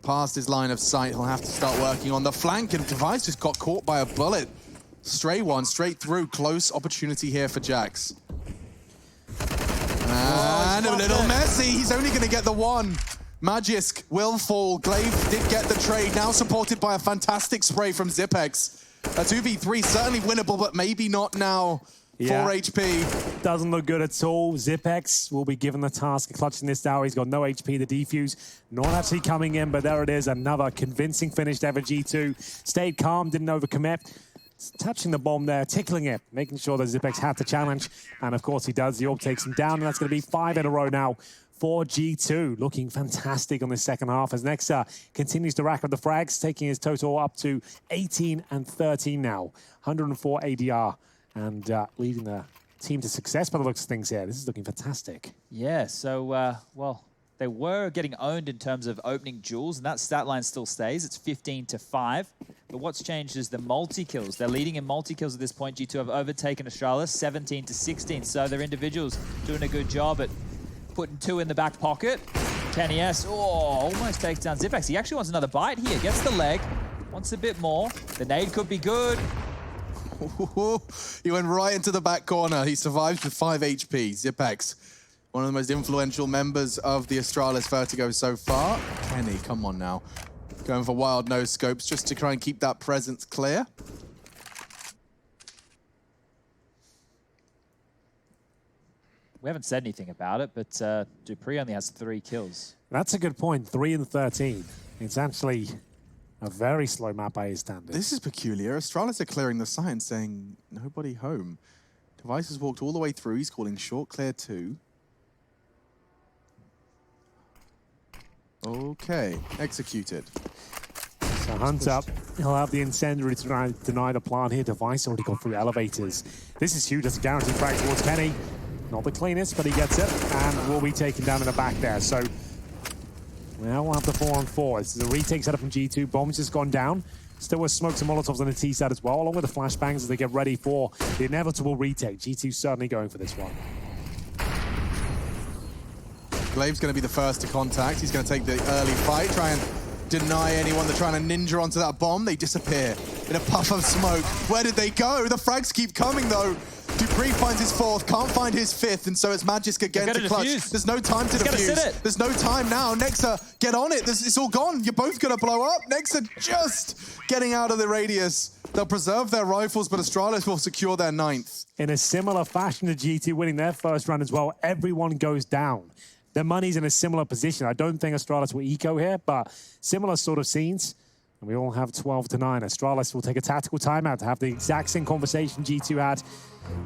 Past his line of sight, he'll have to start working on the flank, and Device just got caught by a bullet. Stray one, straight through. Close opportunity here for Jax. And a little messy. He's only going to get the one. Magisk will fall. Glaive did get the trade, now supported by a fantastic spray from Zipex. A 2v3, certainly winnable, but maybe not now. Yeah. 4 HP. Doesn't look good at all. Zipex will be given the task of clutching this tower. He's got no HP. The defuse not actually coming in, but there it is. Another convincing finish there for G2. Stayed calm, didn't overcommit. Touching the bomb there, tickling it, making sure that Zipex had to challenge. And of course he does. The orb takes him down, and that's going to be 5 in a row now for G2. Looking fantastic on the second half as Nexa continues to rack up the frags, taking his total up to 18 and 13 now. 104 ADR. And leading the team to success by the looks of things here. This is looking fantastic. Yeah, so, well, they were getting owned in terms of opening duels, and that stat line still stays. It's 15-5. But what's changed is the multi-kills. They're leading in multi-kills at this point. G2 have overtaken Astralis 17-16. So their individuals doing a good job at putting 2 in the back pocket. Kenny S, almost takes down Zipex. He actually wants another bite here. Gets the leg, wants a bit more. The nade could be good. He went right into the back corner. He survives with 5 HP. Zipex, one of the most influential members of the Astralis Vertigo so far. Kenny, come on now. Going for wild no scopes just to try and keep that presence clear. We haven't said anything about it, but Dupree only has 3 kills. That's a good point. 3 and 13. It's actually a very slow map by his standards. This is peculiar. Astralis are clearing the sign saying nobody home. Device has walked all the way through. He's calling short clear 2. Okay, executed. So Hunt up. He'll have the incendiary to deny the plant here. Device already got through elevators. This is huge. That's a guaranteed frag towards Kenny. Not the cleanest, but he gets it. And will be taken down in the back there. So now we'll have the 4-on-4. This is a retake setup from G2. Bombs just gone down. Still with smokes and molotovs on the T side as well, along with the flashbangs as they get ready for the inevitable retake. G2 certainly going for this one. Glaive's going to be the first to contact. He's going to take the early fight, try and deny anyone. They're trying to ninja onto that bomb. They disappear in a puff of smoke. Where did they go? The frags keep coming, though. Dupree finds his 4th, can't find his 5th, and so it's Magisk again to clutch. Defuse. There's no time to defuse. There's no time now. Nexa, get on it. It's all gone. You're both going to blow up. Nexa just getting out of the radius. They'll preserve their rifles, but Astralis will secure their 9th. In a similar fashion to G2 winning their first round as well, everyone goes down. Their money's in a similar position. I don't think Astralis will eco here, but similar sort of scenes. And we all have 12-9. Astralis will take a tactical timeout to have the exact same conversation G2 had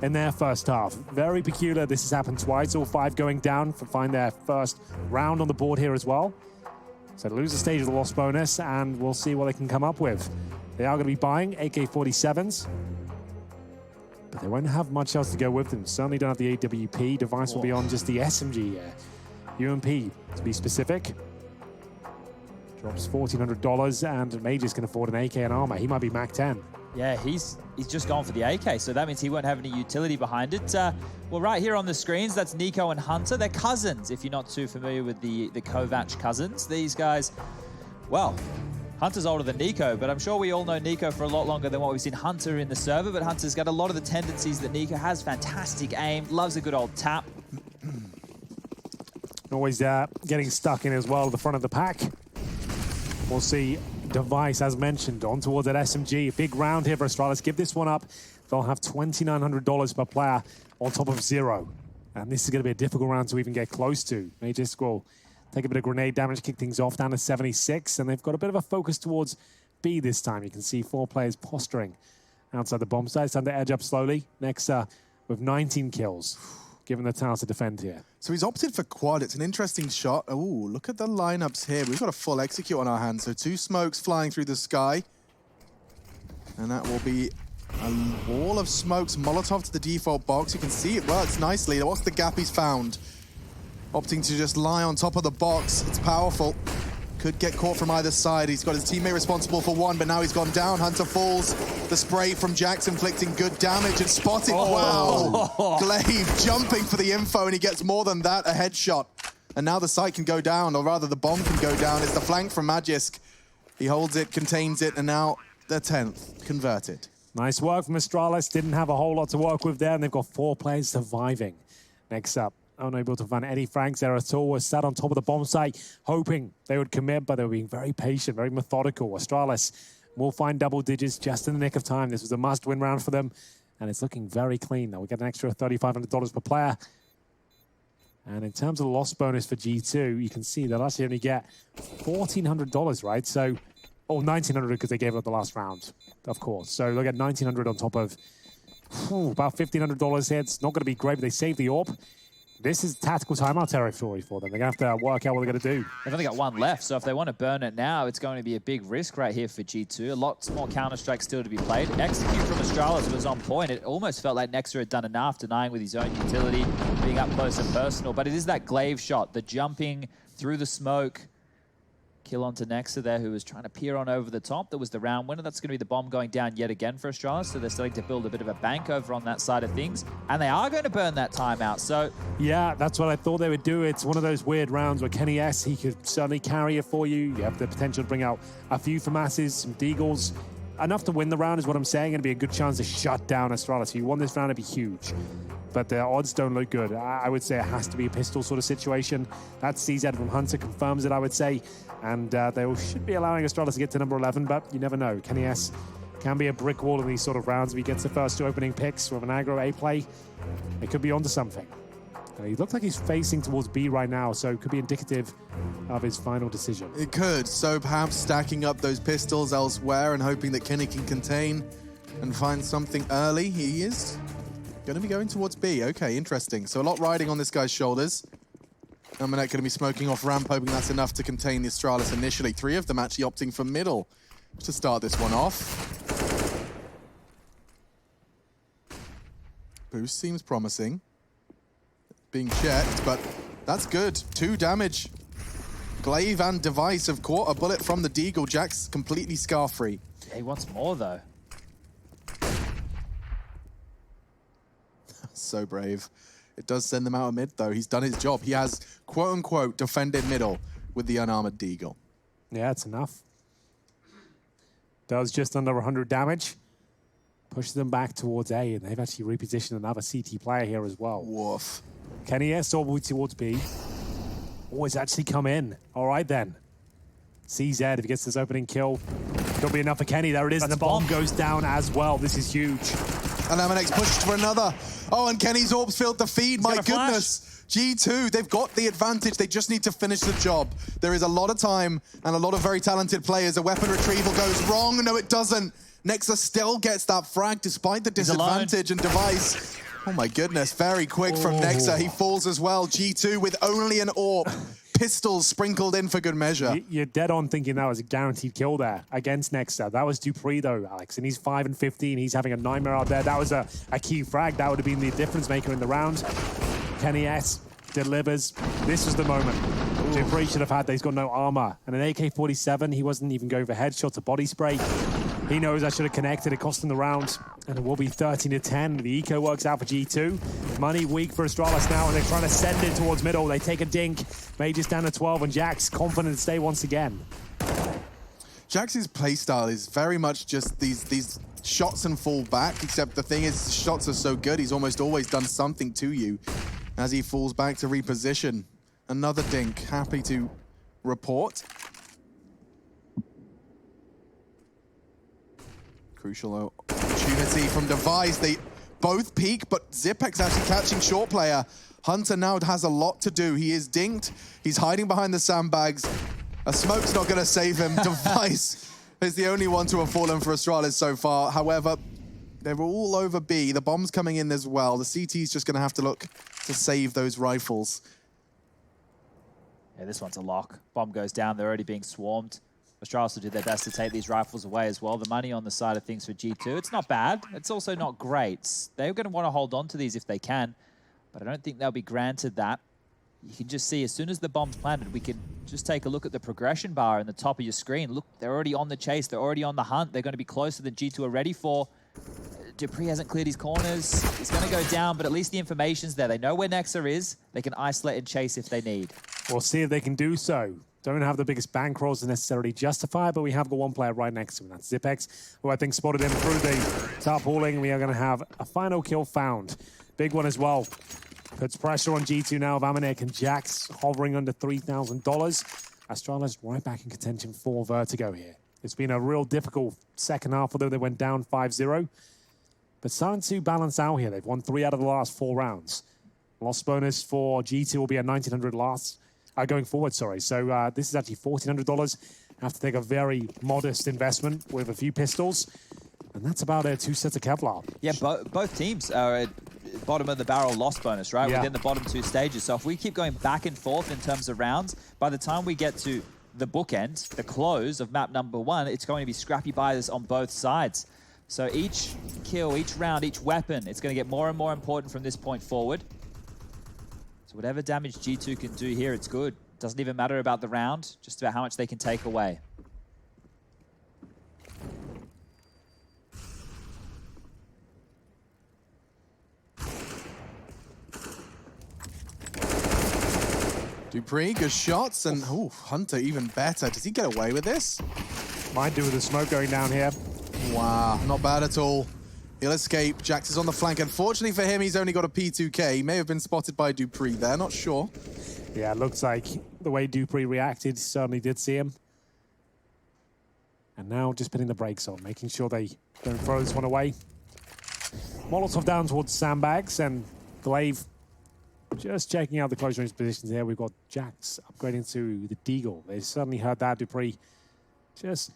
in their first half. Very peculiar. This has happened twice. All 5 going down to find their first round on the board here as well. So they lose the stage of the loss bonus, and we'll see what they can come up with. They are going to be buying AK-47s, but they won't have much else to go with them. Certainly don't have the AWP. Device will be on just the SMG here. UMP, to be specific. Drops $1,400, and Magisk can afford an AK and armor. He might be Mac 10. Yeah, he's just gone for the AK, so that means he won't have any utility behind it. Well, right here on the screens, that's Nico and Hunter. They're cousins, if you're not too familiar with the Kovac cousins. These guys, well, Hunter's older than Nico, but I'm sure we all know Nico for a lot longer than what we've seen Hunter in the server, but Hunter's got a lot of the tendencies that Nico has. Fantastic aim, loves a good old tap. Always getting stuck in as well at the front of the pack. We'll see Device, as mentioned, on towards that SMG. Big round here for Astralis. Give this one up. They'll have $2,900 per player on top of 0. And this is going to be a difficult round to even get close to. Magisk will take a bit of grenade damage, kick things off down to 76. And they've got a bit of a focus towards B this time. You can see 4 players posturing outside the bomb site. It's time to edge up slowly. Nexa with 19 kills, given the chance to defend here. So he's opted for quad. It's an interesting shot. Oh, look at the lineups here. We've got a full execute on our hands. So 2 smokes flying through the sky. And that will be a wall of smokes. Molotov to the default box. You can see it works nicely. What's the gap he's found? Opting to just lie on top of the box. It's powerful. Could get caught from either side. He's got his teammate responsible for 1, but now he's gone down. Hunter falls. The spray from Jax inflicting good damage and spotting. Oh. Wow. Glaive jumping for the info, and he gets more than that, a headshot. And now the site can go down, or rather the bomb can go down. It's the flank from Magisk. He holds it, contains it, and now the 10th converted. Nice work from Astralis. Didn't have a whole lot to work with there, and they've got 4 players surviving. Next up, unable to find any frags there at all. Was sat on top of the bomb site, hoping they would commit, but they were being very patient, very methodical. Astralis will find double digits just in the nick of time. This was a must-win round for them, and it's looking very clean. Now we get an extra $3,500 per player. And in terms of the loss bonus for G2, you can see they'll actually only get $1,400, right? So, or $1,900 because they gave up the last round, of course. So they'll get $1,900 on top of about $1,500 here. It's not going to be great, but they save the AWP. This is tactical timeout territory for them. They're going to have to work out what they're going to do. They've only got 1 left, so if they want to burn it now, it's going to be a big risk right here for G2. Lots more Counter-Strike still to be played. Execute from Astralis was on point. It almost felt like Nexa had done enough, denying with his own utility, being up close and personal. But it is that Glaive shot, the jumping through the smoke, kill onto Nexa there, who was trying to peer on over the top. That was the round winner. That's going to be the bomb going down yet again for Astralis. So they're starting to build a bit of a bank over on that side of things. And they are going to burn that timeout. So yeah, that's what I thought they would do. It's one of those weird rounds where Kenny S, he could certainly carry it for you. You have the potential to bring out a few FAMASes, some Deagles. Enough to win the round is what I'm saying. It'd be a good chance to shut down Astralis. If you won this round, it'd be huge. But the odds don't look good. I would say it has to be a pistol sort of situation. That CZ from Hunter confirms it, I would say. And they should be allowing Astralis to get to number 11, but you never know. Kenny S can be a brick wall in these sort of rounds. If he gets the first 2 opening picks from an aggro A play, it could be onto something. He looks like he's facing towards B right now, so it could be indicative of his final decision. It could. So perhaps stacking up those pistols elsewhere and hoping that Kenny can contain and find something early. He is going to be going towards B. Okay, interesting. So a lot riding on this guy's shoulders. Amanek going to be smoking off ramp, hoping that's enough to contain the Astralis initially. 3 of them actually opting for middle to start this one off. Boost seems promising. Being checked, but that's good. 2 damage. Glaive and Device have caught a bullet from the Deagle. Jack's completely scar-free. yeah, he wants more, though. So brave. It does send them out of mid, though. He's done his job. He has, quote-unquote, defended middle with the unarmored Deagle. Yeah, it's enough. Does just under 100 damage. Pushes them back towards A, and they've actually repositioned another CT player here as well. Woof. Kenny S all the way towards B. Oh, it's actually come in. All right, then. CZ, if he gets this opening kill, it'll be enough for Kenny. There it is, and the bomb goes down as well. This is huge. And Amanek's pushed for another. Oh, and Kenny's orbs filled the feed. My goodness. G2, they've got the advantage. They just need to finish the job. There is a lot of time and a lot of very talented players. A weapon retrieval goes wrong. No, it doesn't. Nexa still gets that frag despite the disadvantage and Device. Oh my goodness, very quick from Nexa. He falls as well. G2 with only an AWP. Pistols sprinkled in for good measure. You're dead on thinking that was a guaranteed kill there against Nexa. That was Dupree though, Alex, and he's 5 and 15. He's having a nightmare out there. That was a key frag. That would have been the difference maker in the round. Kenny S delivers. This was the moment. Dupree should have had that. He's got no armor. And an AK-47, he wasn't even going for headshots or body spray. He knows I should have connected. It cost him the round. And it will be 13-10. The eco works out for G2. Money weak for Astralis now, and they're trying to send it towards middle. They take a dink. Mage's down to 12, and Jack's confident to stay once again. Jack's playstyle is very much just these shots and fall back, except the thing is, shots are so good, he's almost always done something to you as he falls back to reposition. Another dink, happy to report. Crucial opportunity from Device. They both peak, but Zipex actually catching short player. Hunter now has a lot to do. He is dinked. He's hiding behind the sandbags. A smoke's not going to save him. Device is the only one to have fallen for Astralis so far. However, they're all over B. The bomb's coming in as well. The CT's just going to have to look to save those rifles. Yeah, this one's a lock. Bomb goes down. They're already being swarmed. Astralis will do their best to take these rifles away as well. The money on the side of things for G2. It's not bad. It's also not great. They're going to want to hold on to these if they can, but I don't think they'll be granted that. You can just see as soon as the bomb's planted, we can just take a look at the progression bar in the top of your screen. Look, they're already on the chase. They're already on the hunt. They're going to be closer than G2 are ready for. Dupree hasn't cleared his corners. He's going to go down, but at least the information's there. They know where Nexa is. They can isolate and chase if they need. We'll see if they can do so. Don't have the biggest bankrolls to necessarily justify, but we have got one player right next to him. That's Zipex, who I think spotted him through the tarpauling. We are going to have a final kill found. Big one as well. Puts pressure on G2 now of Amanek, and Jack's hovering under $3,000. Astralis right back in contention for Vertigo here. It's been a real difficult second half, although they went down 5-0. But starting to balance out here. They've won 3 out of the last 4 rounds. Loss bonus for G2 will be at $1,900 last. Going forward, sorry. So this is actually $1,400. Have to take a very modest investment with a few pistols. And that's about 2 sets of Kevlar. Yeah, both teams are at bottom of the barrel loss bonus, right? Yeah. Within the bottom 2 stages. So if we keep going back and forth in terms of rounds, by the time we get to the bookend, the close of map number 1, it's going to be scrappy buys on both sides. So each kill, each round, each weapon, it's going to get more and more important from this point forward. So whatever damage G2 can do here, it's good. Doesn't even matter about the round, just about how much they can take away. Dupree, good shots, and Hunter even better. Does he get away with this? Might do with the smoke going down here. Wow, not bad at all. He'll escape. Jax is on the flank. Unfortunately for him, he's only got a P2K. He may have been spotted by Dupree there, not sure. Yeah, it looks like the way Dupree reacted certainly did see him. And now just putting the brakes on, making sure they don't throw this one away. Molotov down towards sandbags, and Glaive just checking out the close range positions here. We've got Jax upgrading to the Deagle. They certainly heard that. Dupree just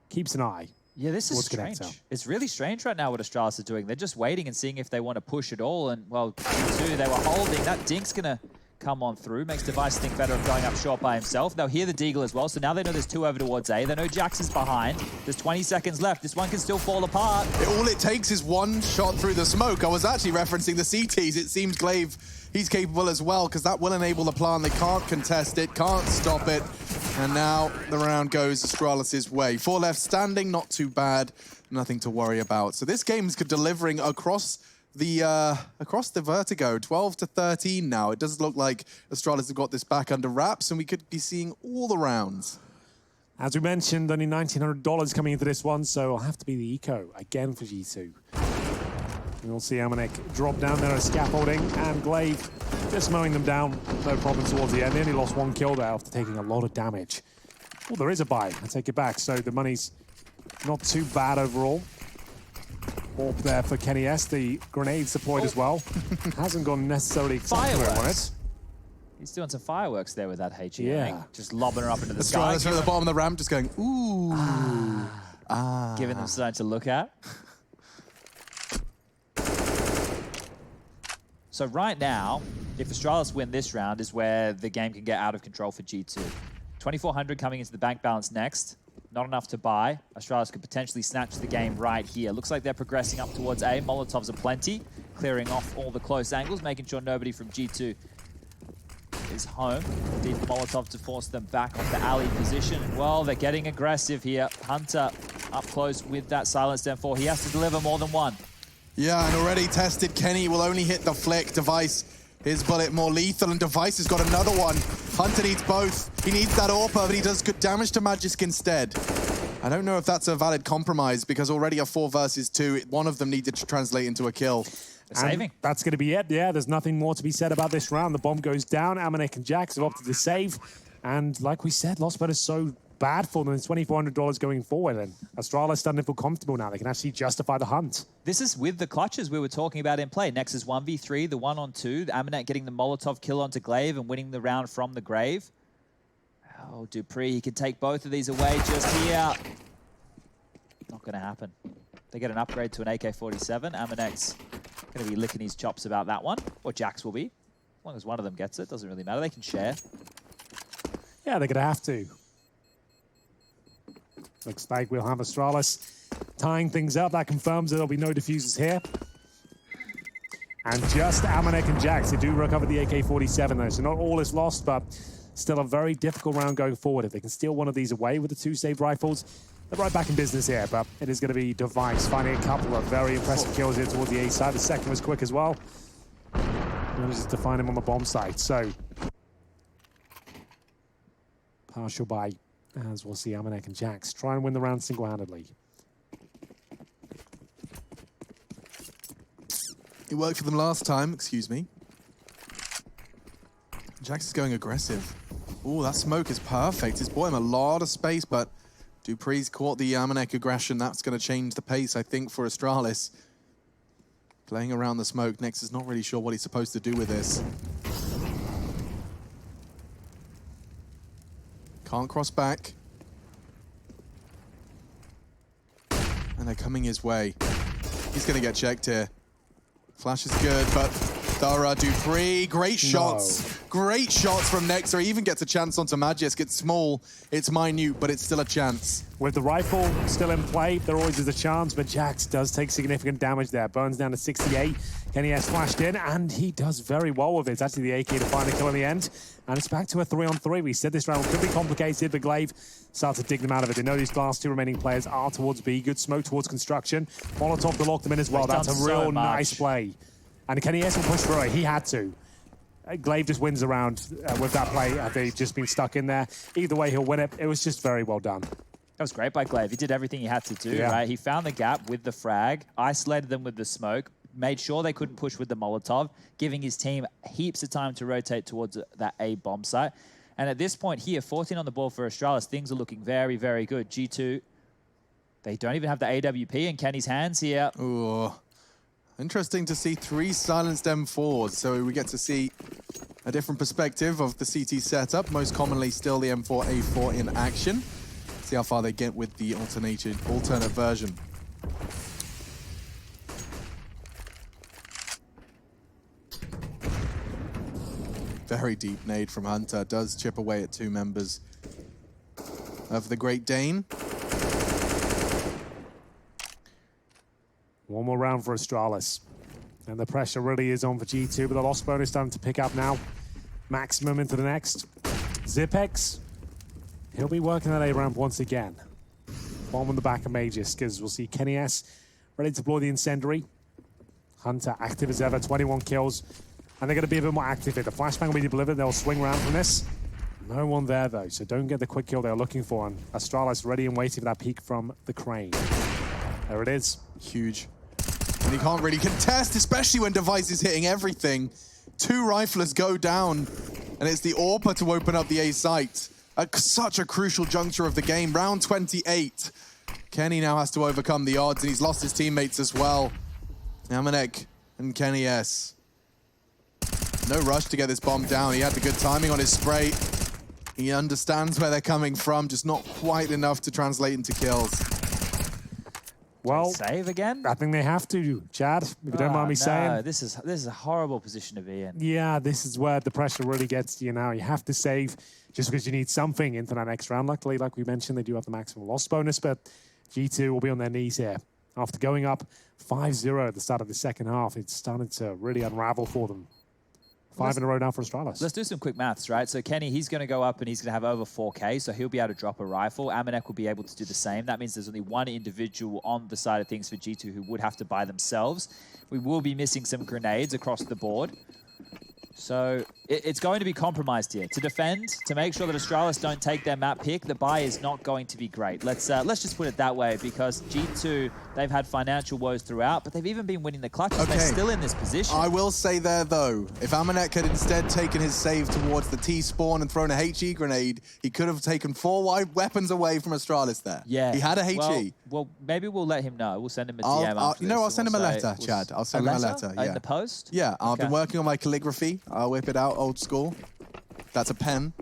keeps an eye. Yeah, this is strange. It's really strange right now what Astralis are doing. They're just waiting and seeing if they want to push it all. And, well, G2, they were holding. That Dink's going to come on through. Makes Device think better of going up short by himself. They'll hear the Deagle as well. So now they know there's 2 over towards A. They know Jax is behind. There's 20 seconds left. This one can still fall apart. All it takes is one shot through the smoke. I was actually referencing the CTs. It seems Glaive, he's capable as well, because that will enable the plan. They can't contest it, can't stop it. And now the round goes Astralis' way. 4 left standing, not too bad. Nothing to worry about. So this game's delivering across the Vertigo, 12-13 now. It does look like Astralis have got this back under wraps, and we could be seeing all the rounds. As we mentioned, only $1,900 coming into this one, so it'll have to be the eco again for G2. We'll see Amanek drop down there as scaffolding, and Glaive just mowing them down. No problem towards the end. They only lost 1 kill there after taking a lot of damage. Well, there is a buy. I take it back. So the money's not too bad overall. Warp there for Kenny S. The grenades deployed as well. Hasn't gone necessarily exactly where I want it. He's doing some fireworks there with that HE. Yeah. Just lobbing her up into the sky. Astralis at the bottom of the ramp just going, ooh. Giving them something to look at. So right now, if Astralis win this round is where the game can get out of control for G2. 2,400 coming into the bank balance next. Not enough to buy. Astralis could potentially snatch the game right here. Looks like they're progressing up towards A. Molotovs are plenty, clearing off all the close angles, making sure nobody from G2 is home. Deep Molotov to force them back off the alley position. Well, they're getting aggressive here. Hunter up close with that silenced M4. He has to deliver more than one. Yeah, and already tested. Kenny will only hit the flick. Device, his bullet more lethal, and Device has got another one. Hunter needs both. He needs that AWP, but he does good damage to Magisk instead. I don't know if that's a valid compromise, because already a 4 versus 2, one of them needed to translate into a kill. Saving. That's going to be it. Yeah, there's nothing more to be said about this round. The bomb goes down. Amanek and Jax have opted to save. And like we said, Lost Bet is so bad for them. It's $2,400 going forward. And Astralis starting to feel comfortable now. They can actually justify the hunt. This is with the clutches we were talking about in play. Nexus 1v3, the 1-on-2. Amanek getting the Molotov kill onto Glaive and winning the round from the grave. Oh, Dupree, he can take both of these away just here. Not going to happen. They get an upgrade to an AK-47. Amanek's going to be licking his chops about that one. Or Jax will be. As long as one of them gets it, doesn't really matter. They can share. Yeah, they're going to have to. Looks like we'll have Astralis tying things up. That confirms that there'll be no diffusers here. And just Amanek and Jax, they do recover the AK-47 though, so not all is lost, but still a very difficult round going forward. If they can steal one of these away with the 2 saved rifles, they're right back in business here, but it is going to be Device finding a couple of very impressive kills here towards the A side. The second was quick as well. Manages to find him on the bomb site, so partial buy, as we'll see Amanek and Jax try and win the round single-handedly. It worked for them last time, excuse me. Jax is going aggressive. Oh, that smoke is perfect. It's bought him a lot of space, but Dupree's caught the Amanek aggression. That's going to change the pace, I think, for Astralis. Playing around the smoke. Nex is not really sure what he's supposed to do with this. Can't cross back. And they're coming his way. He's going to get checked here. Flash is good, but Thorough, Dupree, great shots. No. Great shots from Nexa. He even gets a chance onto Magisk. It's small, it's minute, but it's still a chance. With the rifle still in play, there always is a chance, but Jax does take significant damage there. Burns down to 68. Kenny S flashed in, and he does very well with it. It's actually the AK to find the kill in the end. And it's back to a 3-on-3. We said this round could be complicated, but Glaive starts to dig them out of it. They know these last two remaining players are towards B. Good smoke towards construction. Molotov to lock them in as well. That's a real nice play. And Kenny S will push through it. He had to. Glaive just wins around with that play. They've just been stuck in there. Either way, he'll win it. It was just very well done. That was great by Glaive. He did everything he had to do, right? He found the gap with the frag, isolated them with the smoke, made sure they couldn't push with the Molotov, giving his team heaps of time to rotate towards that A bomb site. And at this point here, 14 on the ball for Astralis. Things are looking very, very good. G2, they don't even have the AWP in Kenny's hands here. Ooh. Interesting to see 3 silenced M4s, so we get to see a different perspective of the CT setup, most commonly still the M4A4 in action. See how far they get with the alternate version. Very deep nade from Hunter, does chip away at 2 members of the Great Dane. One more round for Astralis. And the pressure really is on for G2, but the loss bonus starting to pick up now. Maximum into the next. Zipex, he'll be working that A ramp once again. Bomb on the back of Magisk, because we'll see Kenny S ready to deploy the incendiary. Hunter active as ever, 21 kills. And they're going to be a bit more active here. The flashbang will be delivered, they'll swing around from this. No one there though, so don't get the quick kill they're looking for. And Astralis ready and waiting for that peek from the crane. There it is. Huge. And he can't really contest, especially when Device is hitting everything. 2 riflers go down, and it's the AWPer to open up the A site. At such a crucial juncture of the game. Round 28. Kenny now has to overcome the odds, and he's lost his teammates as well. Amanek and Kenny S. No rush to get this bomb down. He had the good timing on his spray. He understands where they're coming from, just not quite enough to translate into kills. Well, save again? I think they have to, Chad, if you don't mind me saying. This is a horrible position to be in. Yeah, this is where the pressure really gets to you now. You have to save just because you need something into that next round. Luckily, like we mentioned, they do have the maximum loss bonus, but G2 will be on their knees here. After going up 5-0 at the start of the second half, it's starting to really unravel for them. 5 in a row now for Astralis. Let's do some quick maths, right? So Kenny, he's going to go up and he's going to have over 4K, so he'll be able to drop a rifle. Amanek will be able to do the same. That means there's only one individual on the side of things for G2 who would have to buy themselves. We will be missing some grenades across the board. So it's going to be compromised here. To defend, to make sure that Astralis don't take their map pick, the buy is not going to be great. Let's just put it that way, because G2, they've had financial woes throughout, but they've even been winning the clutches. Okay. They're still in this position. I will say there, though, if Amanek had instead taken his save towards the T-spawn and thrown a HE grenade, he could have taken 4 weapons away from Astralis there. Yeah. He had a HE. Well, maybe we'll let him know. We'll send him a DM after you know, I'll send him a letter, Chad. I'll send him a letter. Yeah. In the post? Yeah, I've been working on my calligraphy. I'll whip it out, old school. That's a pen.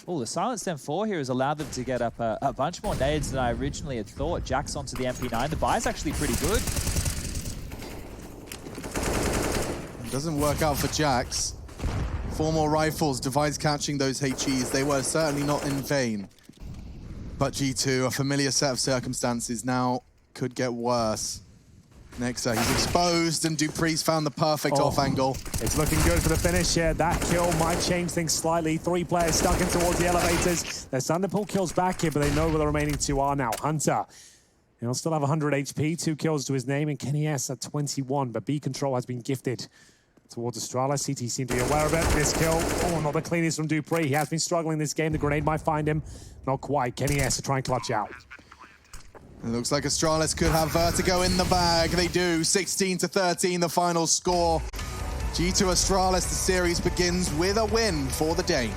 Oh, the Silence M4 here has allowed them to get up a bunch more nades than I originally had thought. Jax onto the MP9. The buy is actually pretty good. It doesn't work out for Jax. 4 more rifles, Divide catching those HEs. They were certainly not in vain. But G2, a familiar set of circumstances, now could get worse. Nexa, he's exposed, and Dupree's found the perfect off angle. It's looking good for the finish here. That kill might change things slightly. 3 players stuck in towards the elevators. They're starting to pull kills back here, but they know where the remaining 2 are now. Hunter, he'll still have 100 HP, 2 kills to his name, and Kenny S at 21, but B control has been gifted towards Astralis. CT seem to be aware of it. This kill, not the cleanest from Dupree. He has been struggling this game. The grenade might find him. Not quite. Kenny S to try and clutch out. It looks like Astralis could have Vertigo in the bag. They do. 16-13, the final score. G2 Astralis, the series begins with a win for the Dane.